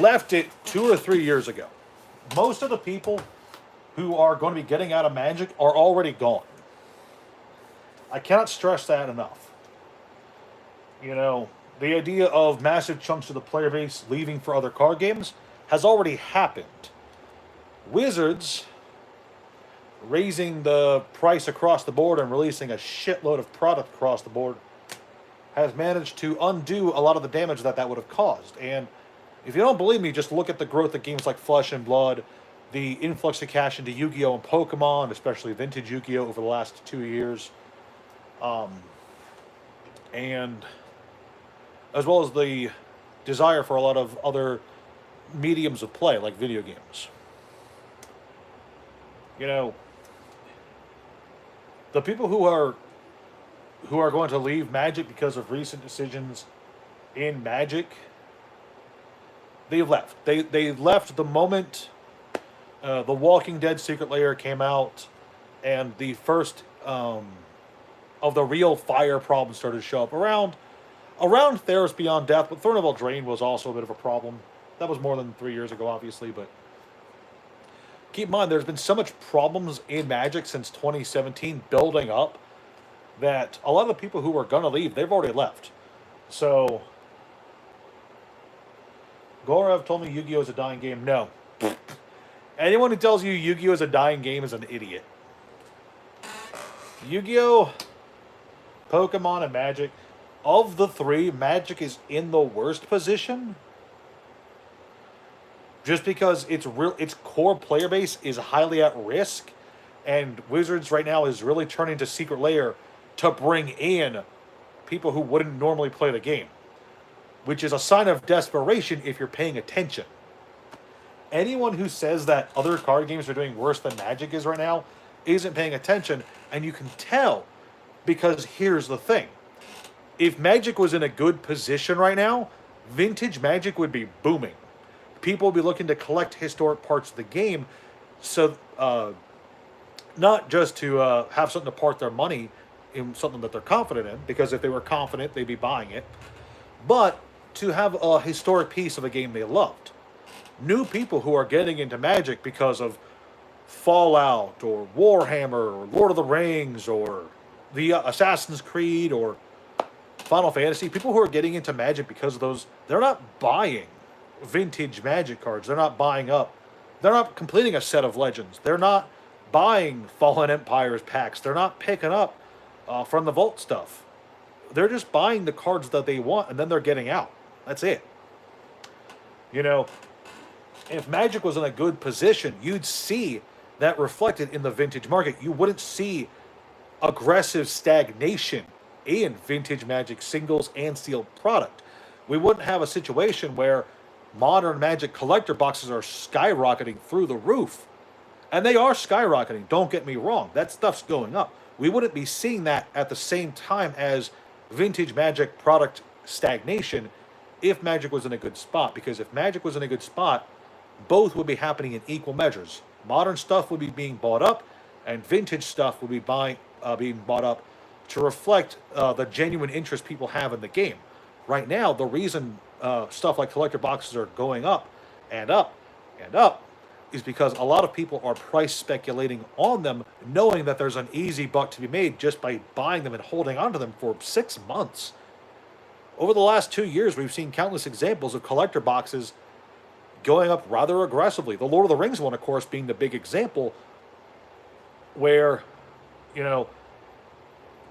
left it 2 or 3 years ago. Most of the people who are going to be getting out of Magic are already gone. I cannot stress that enough. You know, the idea of massive chunks of the player base leaving for other card games has already happened. Wizards raising the price across the board and releasing a shitload of product across the board has managed to undo a lot of the damage that would have caused. And if you don't believe me, just look at the growth of games like Flesh and Blood, the influx of cash into Yu-Gi-Oh! And Pokemon, especially Vintage Yu-Gi-Oh! Over the last 2 years. And as well as the desire for a lot of other mediums of play, like video games. You know, the people who are going to leave Magic because of recent decisions in Magic, they've left. They left the moment The Walking Dead Secret Lair came out, and the first of the real fire problems started to show up around Theros Beyond Death, but Throne of Eldraine was also a bit of a problem. That was more than 3 years ago, obviously, but keep in mind, there's been so much problems in Magic since 2017 building up that a lot of the people who were going to leave, they've already left. So, Gorev told me Yu-Gi-Oh! Is a dying game. No. Anyone who tells you Yu-Gi-Oh! Is a dying game is an idiot. Yu-Gi-Oh!, Pokemon, and Magic, of the three, Magic is in the worst position. Just because its core player base is highly at risk, and Wizards right now is really turning to Secret Lair to bring in people who wouldn't normally play the game, which is a sign of desperation if you're paying attention. Anyone who says that other card games are doing worse than Magic is right now isn't paying attention, and you can tell, because here's the thing. If Magic was in a good position right now, Vintage Magic would be booming. People would be looking to collect historic parts of the game, so not just to have something to park their money in something that they're confident in, because if they were confident, they'd be buying it, but to have a historic piece of a game they loved. New people who are getting into Magic because of Fallout or Warhammer or Lord of the Rings or the Assassin's Creed or Final Fantasy, people who are getting into Magic because of those, they're not buying vintage Magic cards. They're not buying up. They're not completing a set of Legends. They're not buying Fallen Empires packs. They're not picking up from the Vault stuff. They're just buying the cards that they want and then they're getting out. That's it. You know, if Magic was in a good position, you'd see that reflected in the vintage market. You wouldn't see aggressive stagnation in vintage Magic singles and sealed product. We wouldn't have a situation where modern Magic collector boxes are skyrocketing through the roof. And they are skyrocketing, don't get me wrong. That stuff's going up. We wouldn't be seeing that at the same time as vintage Magic product stagnation if Magic was in a good spot. Because if Magic was in a good spot, both would be happening in equal measures. Modern stuff would be being bought up, and vintage stuff would be being bought up to reflect the genuine interest people have in the game. Right now, the reason stuff like collector boxes are going up and up and up is because a lot of people are price speculating on them, knowing that there's an easy buck to be made just by buying them and holding onto them for 6 months. Over the last 2 years, we've seen countless examples of collector boxes going up rather aggressively. The Lord of the Rings one, of course, being the big example where, you know,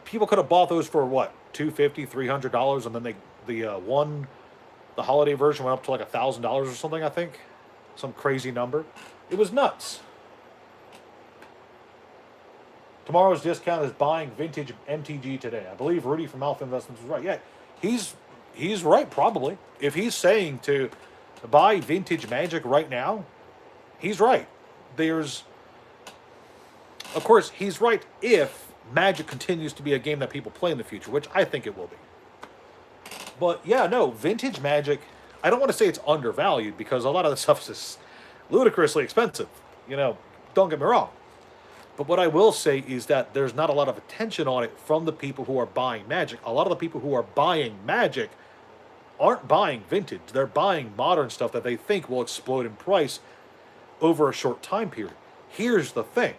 people could have bought those for what, $250, $300, and then the holiday version went up to like $1,000 or something, I think. Some crazy number. It was nuts. Tomorrow's discount is buying vintage MTG today. I believe Rudy from Alpha Investments was right. Yeah, he's right, probably. If he's saying to buy vintage Magic right now, he's right. Of course, he's right if Magic continues to be a game that people play in the future, which I think it will be. But yeah, no, vintage Magic, I don't want to say it's undervalued because a lot of the stuff is ludicrously expensive. You know, don't get me wrong. But what I will say is that there's not a lot of attention on it from the people who are buying Magic. A lot of the people who are buying Magic aren't buying vintage. They're buying modern stuff that they think will explode in price over a short time period. Here's the thing.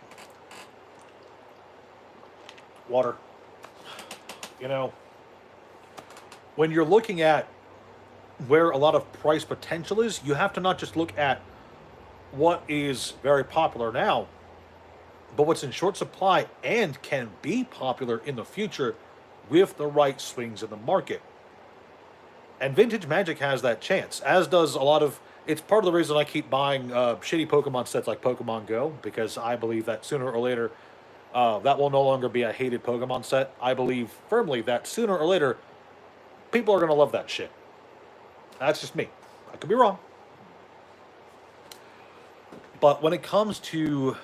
Water. You know, when you're looking at where a lot of price potential is, you have to not just look at what is very popular now, but what's in short supply and can be popular in the future with the right swings in the market. And vintage Magic has that chance, as does a lot of... It's part of the reason I keep buying shitty Pokemon sets like Pokemon Go, because I believe that sooner or later that will no longer be a hated Pokemon set. I believe firmly that sooner or later people are going to love that shit. That's just me. I could be wrong. But when it comes to,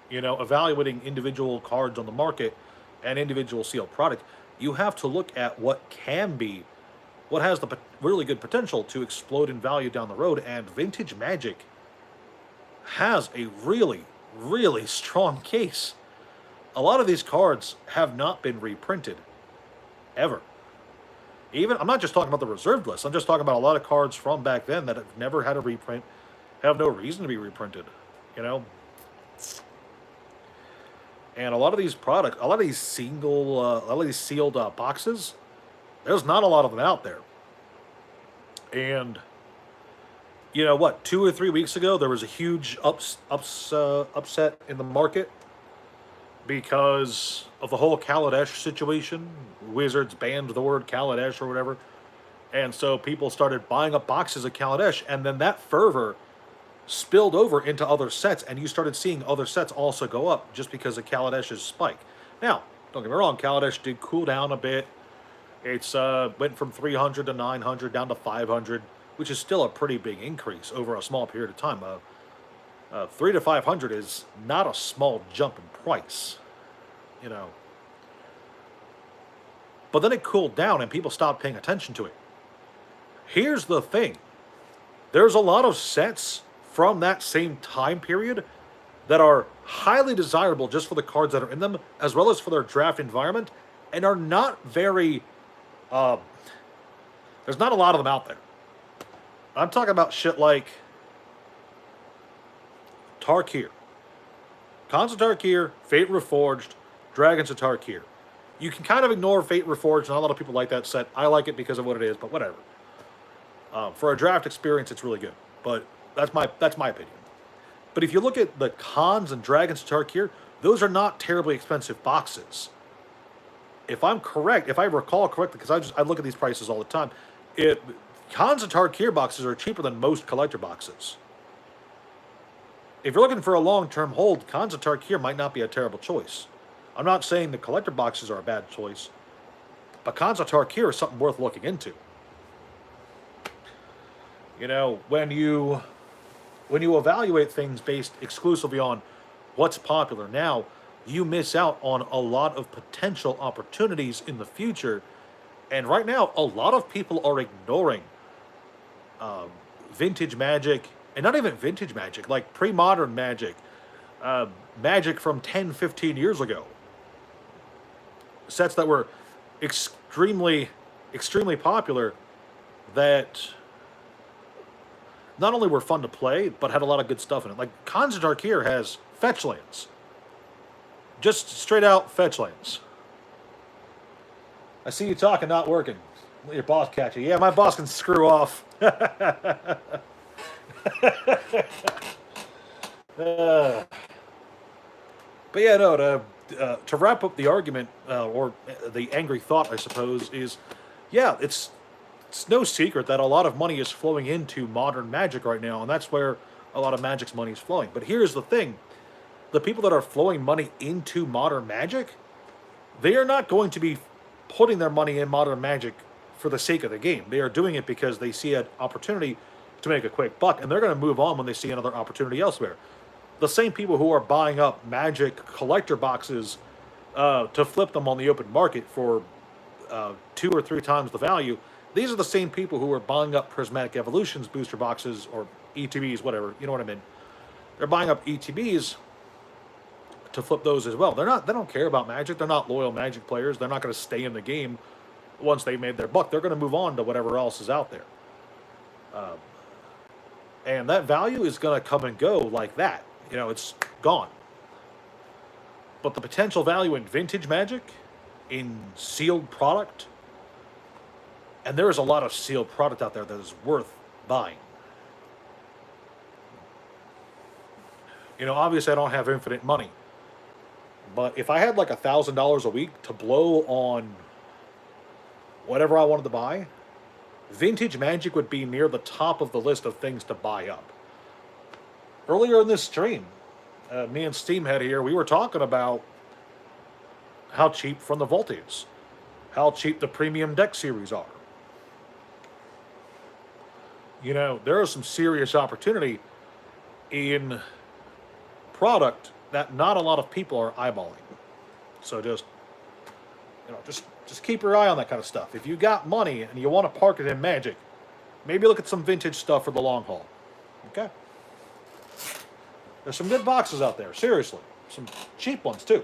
you know, evaluating individual cards on the market and individual sealed product, you have to look at what has the really good potential to explode in value down the road. And vintage Magic has a really, really strong case. A lot of these cards have not been reprinted ever. Even, I'm not just talking about the reserved list. I'm just talking about a lot of cards from back then that have never had a reprint, have no reason to be reprinted, you know. And a lot of these products, a lot of these sealed boxes, there's not a lot of them out there. And you know what? 2 or 3 weeks ago, there was a huge upset in the market because of the whole Kaladesh situation. Wizards banned the word Kaladesh or whatever. And so people started buying up boxes of Kaladesh, and then that fervor spilled over into other sets, and you started seeing other sets also go up just because of Kaladesh's spike. Now, don't get me wrong, Kaladesh did cool down a bit. It's went from 300 to 900 down to 500, which is still a pretty big increase over a small period of time. 3 to 500 is not a small jump in price, you know. But then it cooled down and people stopped paying attention to it. Here's the thing. There's a lot of sets from that same time period that are highly desirable just for the cards that are in them, as well as for their draft environment, and are not very There's not a lot of them out there. I'm talking about shit like Tarkir. Khans of Tarkir, Fate Reforged, Dragons of Tarkir. You can kind of ignore Fate Reforged, not a lot of people like that set. I like it because of what it is, but whatever. For a draft experience, it's really good. But that's my opinion. But if you look at the Khans and Dragons of Tarkir, those are not terribly expensive boxes. If I'm correct, if I recall correctly, because I look at these prices all the time, Khans and Tarkir boxes are cheaper than most collector boxes. If you're looking for a long-term hold, Khans of Tarkir might not be a terrible choice. I'm not saying the collector boxes are a bad choice, but Khans of Tarkir is something worth looking into. You know, when you evaluate things based exclusively on what's popular now, you miss out on a lot of potential opportunities in the future. And right now, a lot of people are ignoring vintage Magic, and not even vintage Magic, like pre-modern Magic, Magic from 10, 15 years ago. Sets that were extremely, extremely popular that not only were fun to play, but had a lot of good stuff in it. Like, Khans of Tarkir has fetch lands. Just straight out fetch lands. I see you talking, not working. Let your boss catch you. Yeah, my boss can screw off. But yeah, no, to wrap up the argument, or the angry thought, I suppose, is, yeah, it's no secret that a lot of money is flowing into modern Magic right now, and that's where a lot of Magic's money is flowing. But here's the thing. The people that are flowing money into modern Magic, they are not going to be putting their money in modern Magic for the sake of the game. They are doing it because they see an opportunity to make a quick buck, and they're going to move on when they see another opportunity elsewhere. The same people who are buying up Magic collector boxes to flip them on the open market for 2 or 3 times the value, these are the same people who are buying up Prismatic Evolutions booster boxes, or ETBs, whatever, you know what I mean. They're buying up ETBs to flip those as well. They don't care about Magic. They're not loyal Magic players. They're not going to stay in the game once they made their buck. They're going to move on to whatever else is out there. And that value is going to come and go like that. You know, it's gone. But the potential value in vintage Magic, in sealed product, and there is a lot of sealed product out there that is worth buying. You know, obviously I don't have infinite money. But if I had like $1,000 a week to blow on whatever I wanted to buy, vintage Magic would be near the top of the list of things to buy up. Earlier in this stream, me and Steamhead here, we were talking about how cheap From the Vault is, how cheap the premium deck series are. You know, there is some serious opportunity in product that not a lot of people are eyeballing. So just keep your eye on that kind of stuff. If you got money and you want to park it in Magic, maybe look at some vintage stuff for the long haul. Okay? There's some good boxes out there, seriously. Some cheap ones, too.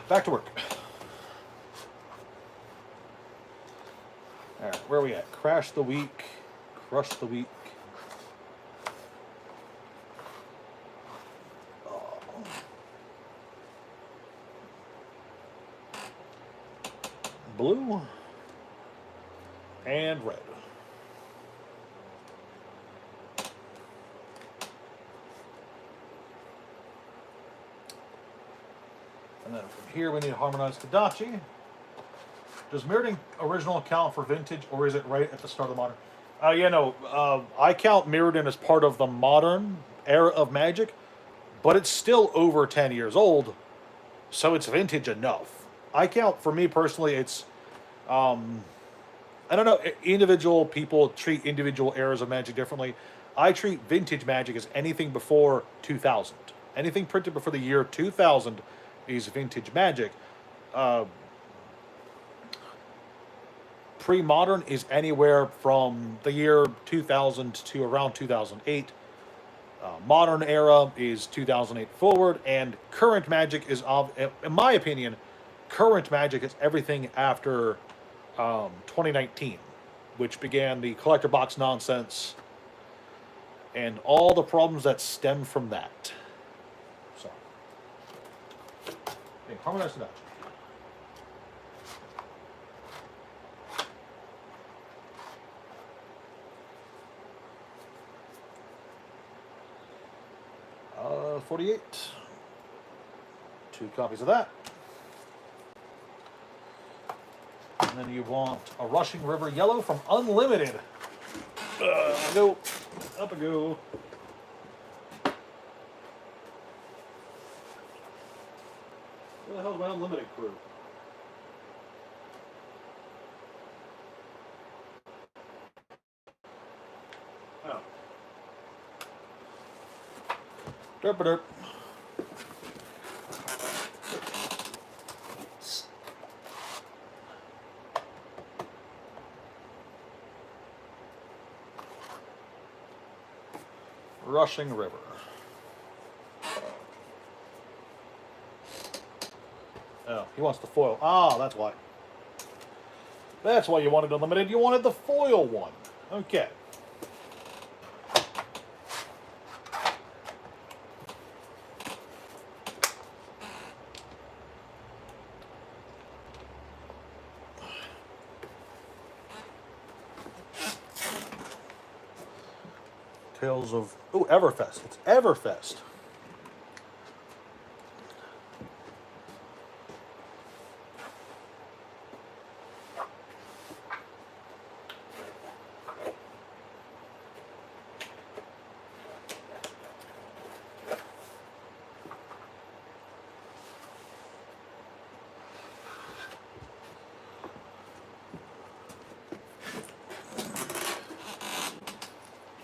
Back to work. All right, where are we at? Crash the week. Crush the week. Blue and red. And then from here we need Harmonized Kodachi. Does Mirroring original count for vintage, or is it right at the start of the modern? I count Mirrodin as part of the modern era of Magic, but it's still over 10 years old, so it's vintage enough. I count, for me personally, it's, I don't know, individual people treat individual eras of Magic differently. I treat vintage Magic as anything before 2000. Anything printed before the year 2000 is vintage Magic. Pre-modern is anywhere from the year 2000 to around 2008. Modern era is 2008 forward, and current Magic is, in my opinion, current Magic is everything after 2019, which began the collector box nonsense and all the problems that stem from that. So, hey, harmonize the Dutch. Uh, 48. 2 copies of that. And then you want a Rushing River Yellow from Unlimited. Go. Up I go. Where the hell is my Unlimited crew? Oh. Derp-a-derp. Rushing River. Oh, he wants the foil. Ah, that's why. That's why you wanted Unlimited. You wanted the foil one. Okay. Tales of... Oh, Everfest. It's Everfest.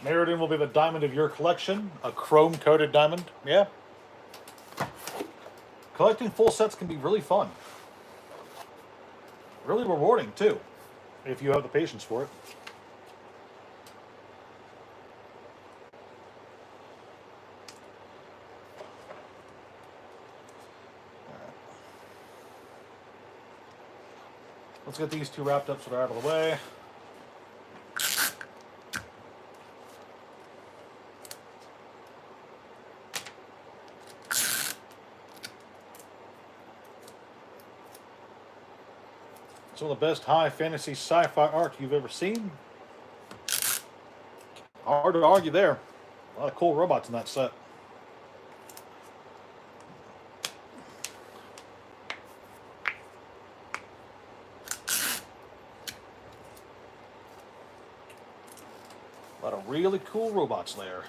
Meriden will be the diamond of your collection. A chrome-coated diamond. Yeah. Collecting full sets can be really fun. Really rewarding, too, if you have the patience for it. Let's get these 2 wrapped up so they're out of the way. Some of the best high fantasy sci-fi art you've ever seen. Hard to argue there. A lot of cool robots in that set. A lot of really cool robots there.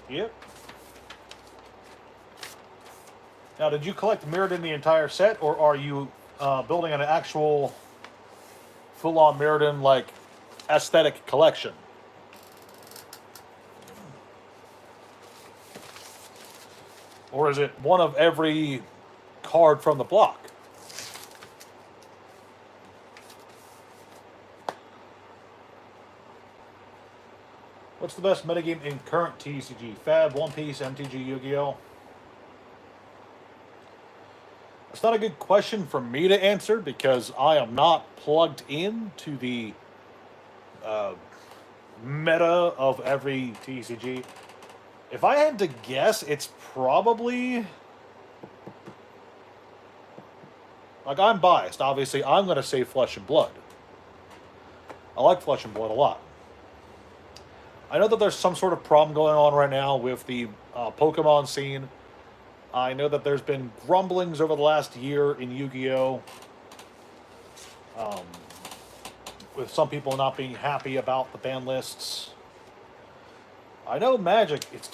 Yep. Now, did you collect Meriden the entire set, or are you building an actual full-on Meriden like aesthetic collection? Or is it one of every card from the block? What's the best metagame in current TCG? Fab, One Piece, MTG, Yu-Gi-Oh? It's not a good question for me to answer because I am not plugged in to the meta of every TCG. If I had to guess, it's probably... Like, I'm biased, obviously. I'm going to say Flesh and Blood. I like Flesh and Blood a lot. I know that there's some sort of problem going on right now with the Pokemon scene. I know that there's been grumblings over the last year in Yu-Gi-Oh! With some people not being happy about the ban lists. I know Magic, it's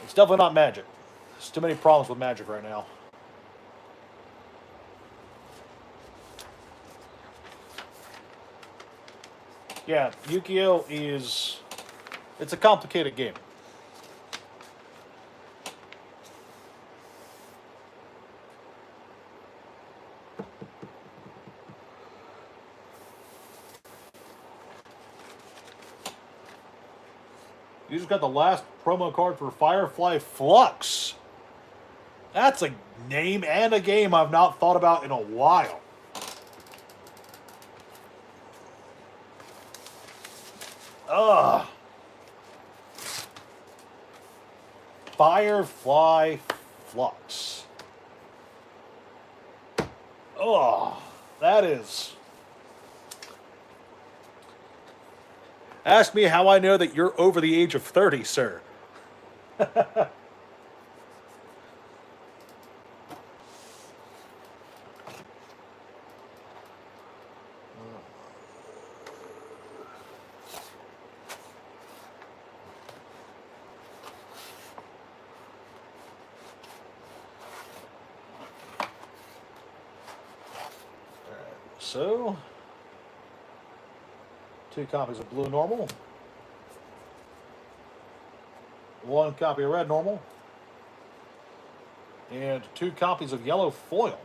definitely not Magic. There's too many problems with Magic right now. Yeah, Yu-Gi-Oh! It's a complicated game. You just got the last promo card for Firefly Flux. That's a name and a game I've not thought about in a while. Ugh. Firefly Flux. Oh, that is. Ask me how I know that you're over the age of 30, sir. So, 2 copies of blue normal, 1 copy of red normal, and 2 copies of yellow foil.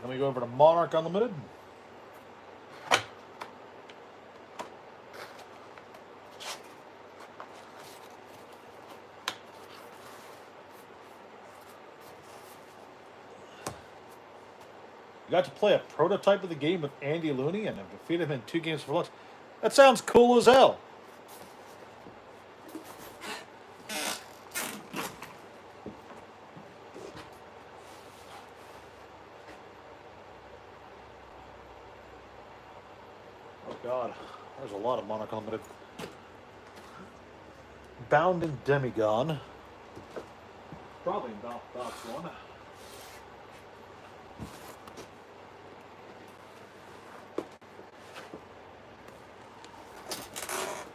Then we go over to Monarch Unlimited. You got to play a prototype of the game with Andy Looney and have defeated him in 2 games for lunch. That sounds cool as hell. Oh God, there's a lot of Monarch Unlimited. Bounding Demigon. Probably in box 1.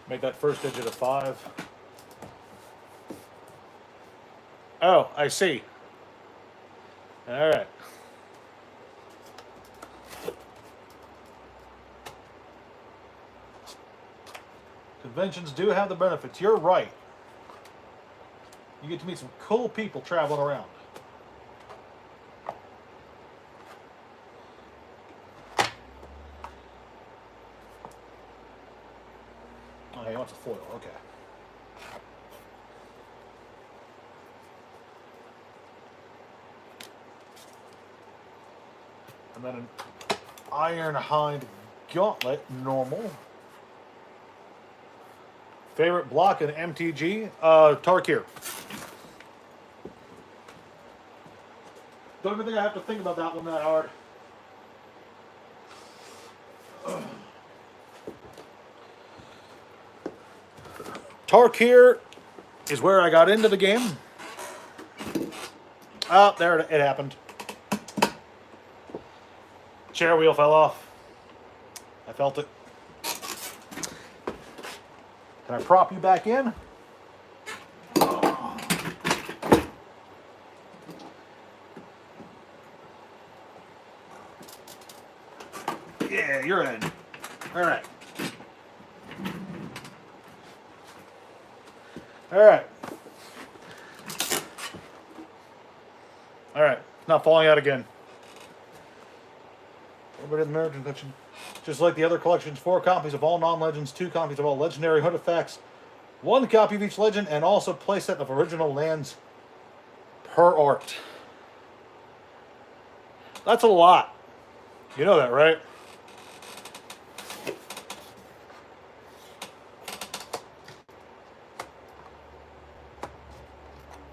Make that first digit a 5. Oh, I see. All right. Conventions do have the benefits. You're right. You get to meet some cool people traveling around. Oh, he wants a foil. Okay. And then an Ironhide Gauntlet normal. Favorite block in MTG? Tarkir. Don't even think I have to think about that one that hard. Tarkir is where I got into the game. Oh, there it happened. Chair wheel fell off. I felt it. Can I prop you back in? Yeah, you're in. All right. All right. All right. Not falling out again. Everybody in the American collection. Just like the other collections, 4 copies of all non-legends, 2 copies of all legendary hood effects, 1 copy of each legend, and also playset of original lands per art. That's a lot. You know that, right?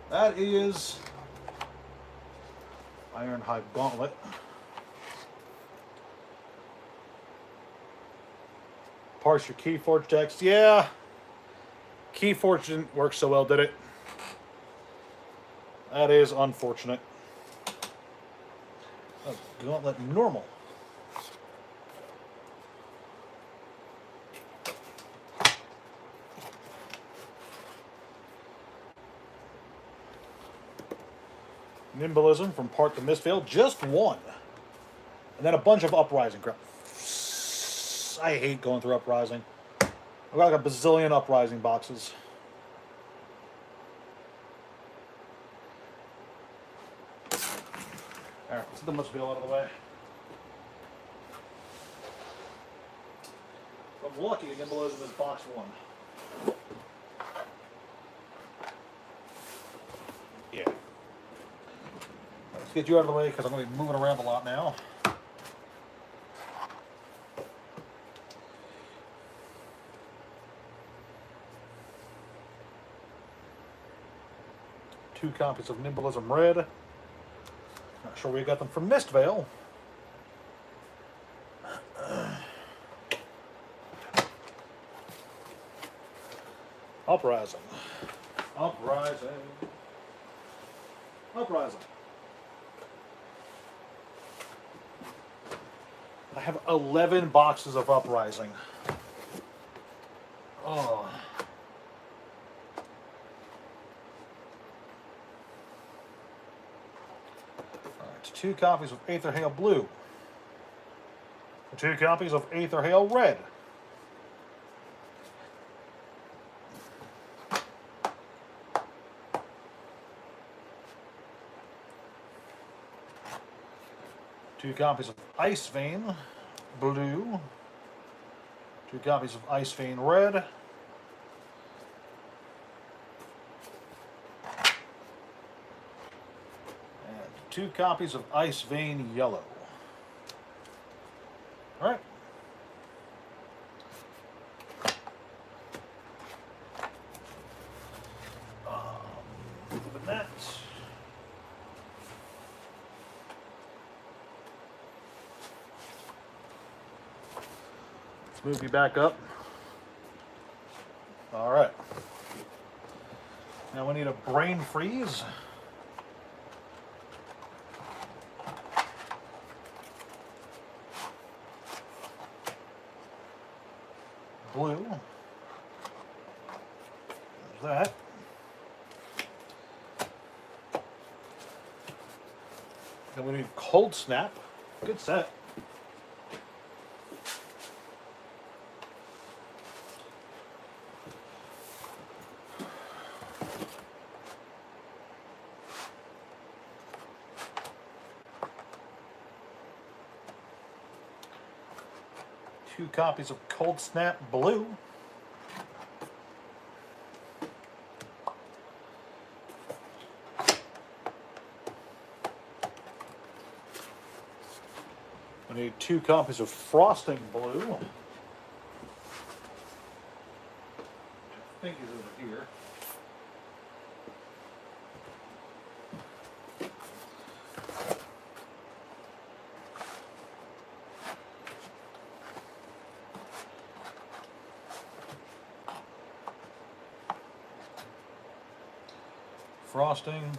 That is Ironhide Gauntlet. Parse your Keyforge decks. Yeah. Keyforge didn't work so well, did it? That is unfortunate. Oh, Gauntlet normal. Nimbalism from Part to Mistveil, just 1. And then a bunch of Uprising crap. I hate going through Uprising. I've got like a bazillion Uprising boxes. Alright, let's get the Mistveil out of the way. If I'm lucky, Nimbalism is box 1. get you out of the way because I'm going to be moving around a lot now. Two copies of Nimblism Red. Not sure we got them from Mistvale. Uprising. Uprising. Uprising. I have 11 boxes of Uprising. Oh. Alright, 2 copies of Aether Hail Blue. 2 copies of Aether Hail Red. Two copies of Ice Vein Blue. 2 copies of Ice Vein Red. And 2 copies of Ice Vein Yellow. All right. Open that. Let's move you back up. All right. Now we need a Brain Freeze. Blue. There's that. Then we need Cold Snap. Good set. Two copies of Cold Snap Blue. I need 2 copies of Frosting Blue. I think he's over here. Frosting.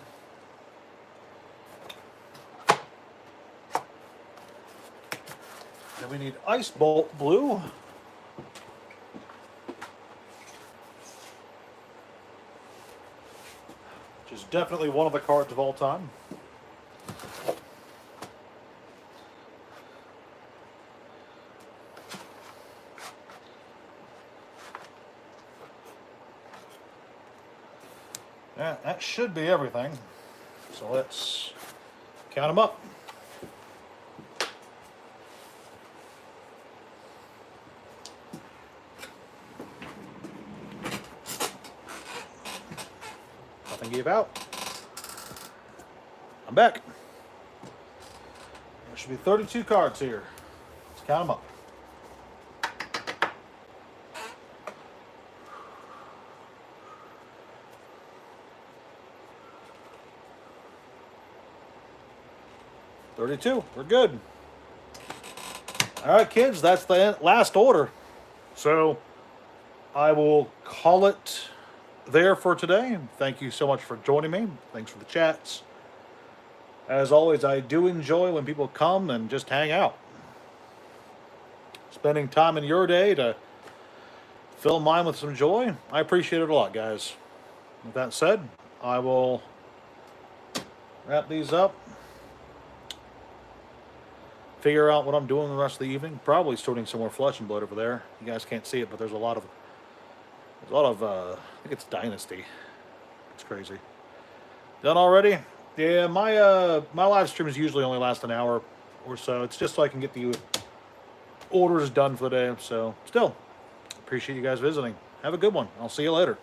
Then we need Ice Bolt Blue. Which is definitely one of the cards of all time. Yeah, that should be everything. So let's count them up. Nothing gave out. I'm back. There should be 32 cards here. Let's count them up. We're good. All right, kids, that's the last order. So I will call it there for today. Thank you so much for joining me. Thanks for the chats. As always, I do enjoy when people come and just hang out. Spending time in your day to fill mine with some joy. I appreciate it a lot, guys. With that said, I will wrap these up. Figure out what I'm doing the rest of the evening. Probably sorting some more Flesh and Blood over there. You guys can't see it, but there's a lot of I think it's Dynasty. It's crazy. Done already? Yeah, my live streams usually only last an hour or so. It's just so I can get the orders done for the day. So still, appreciate you guys visiting. Have a good one. I'll see you later.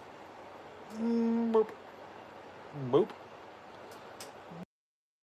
Boop. Boop.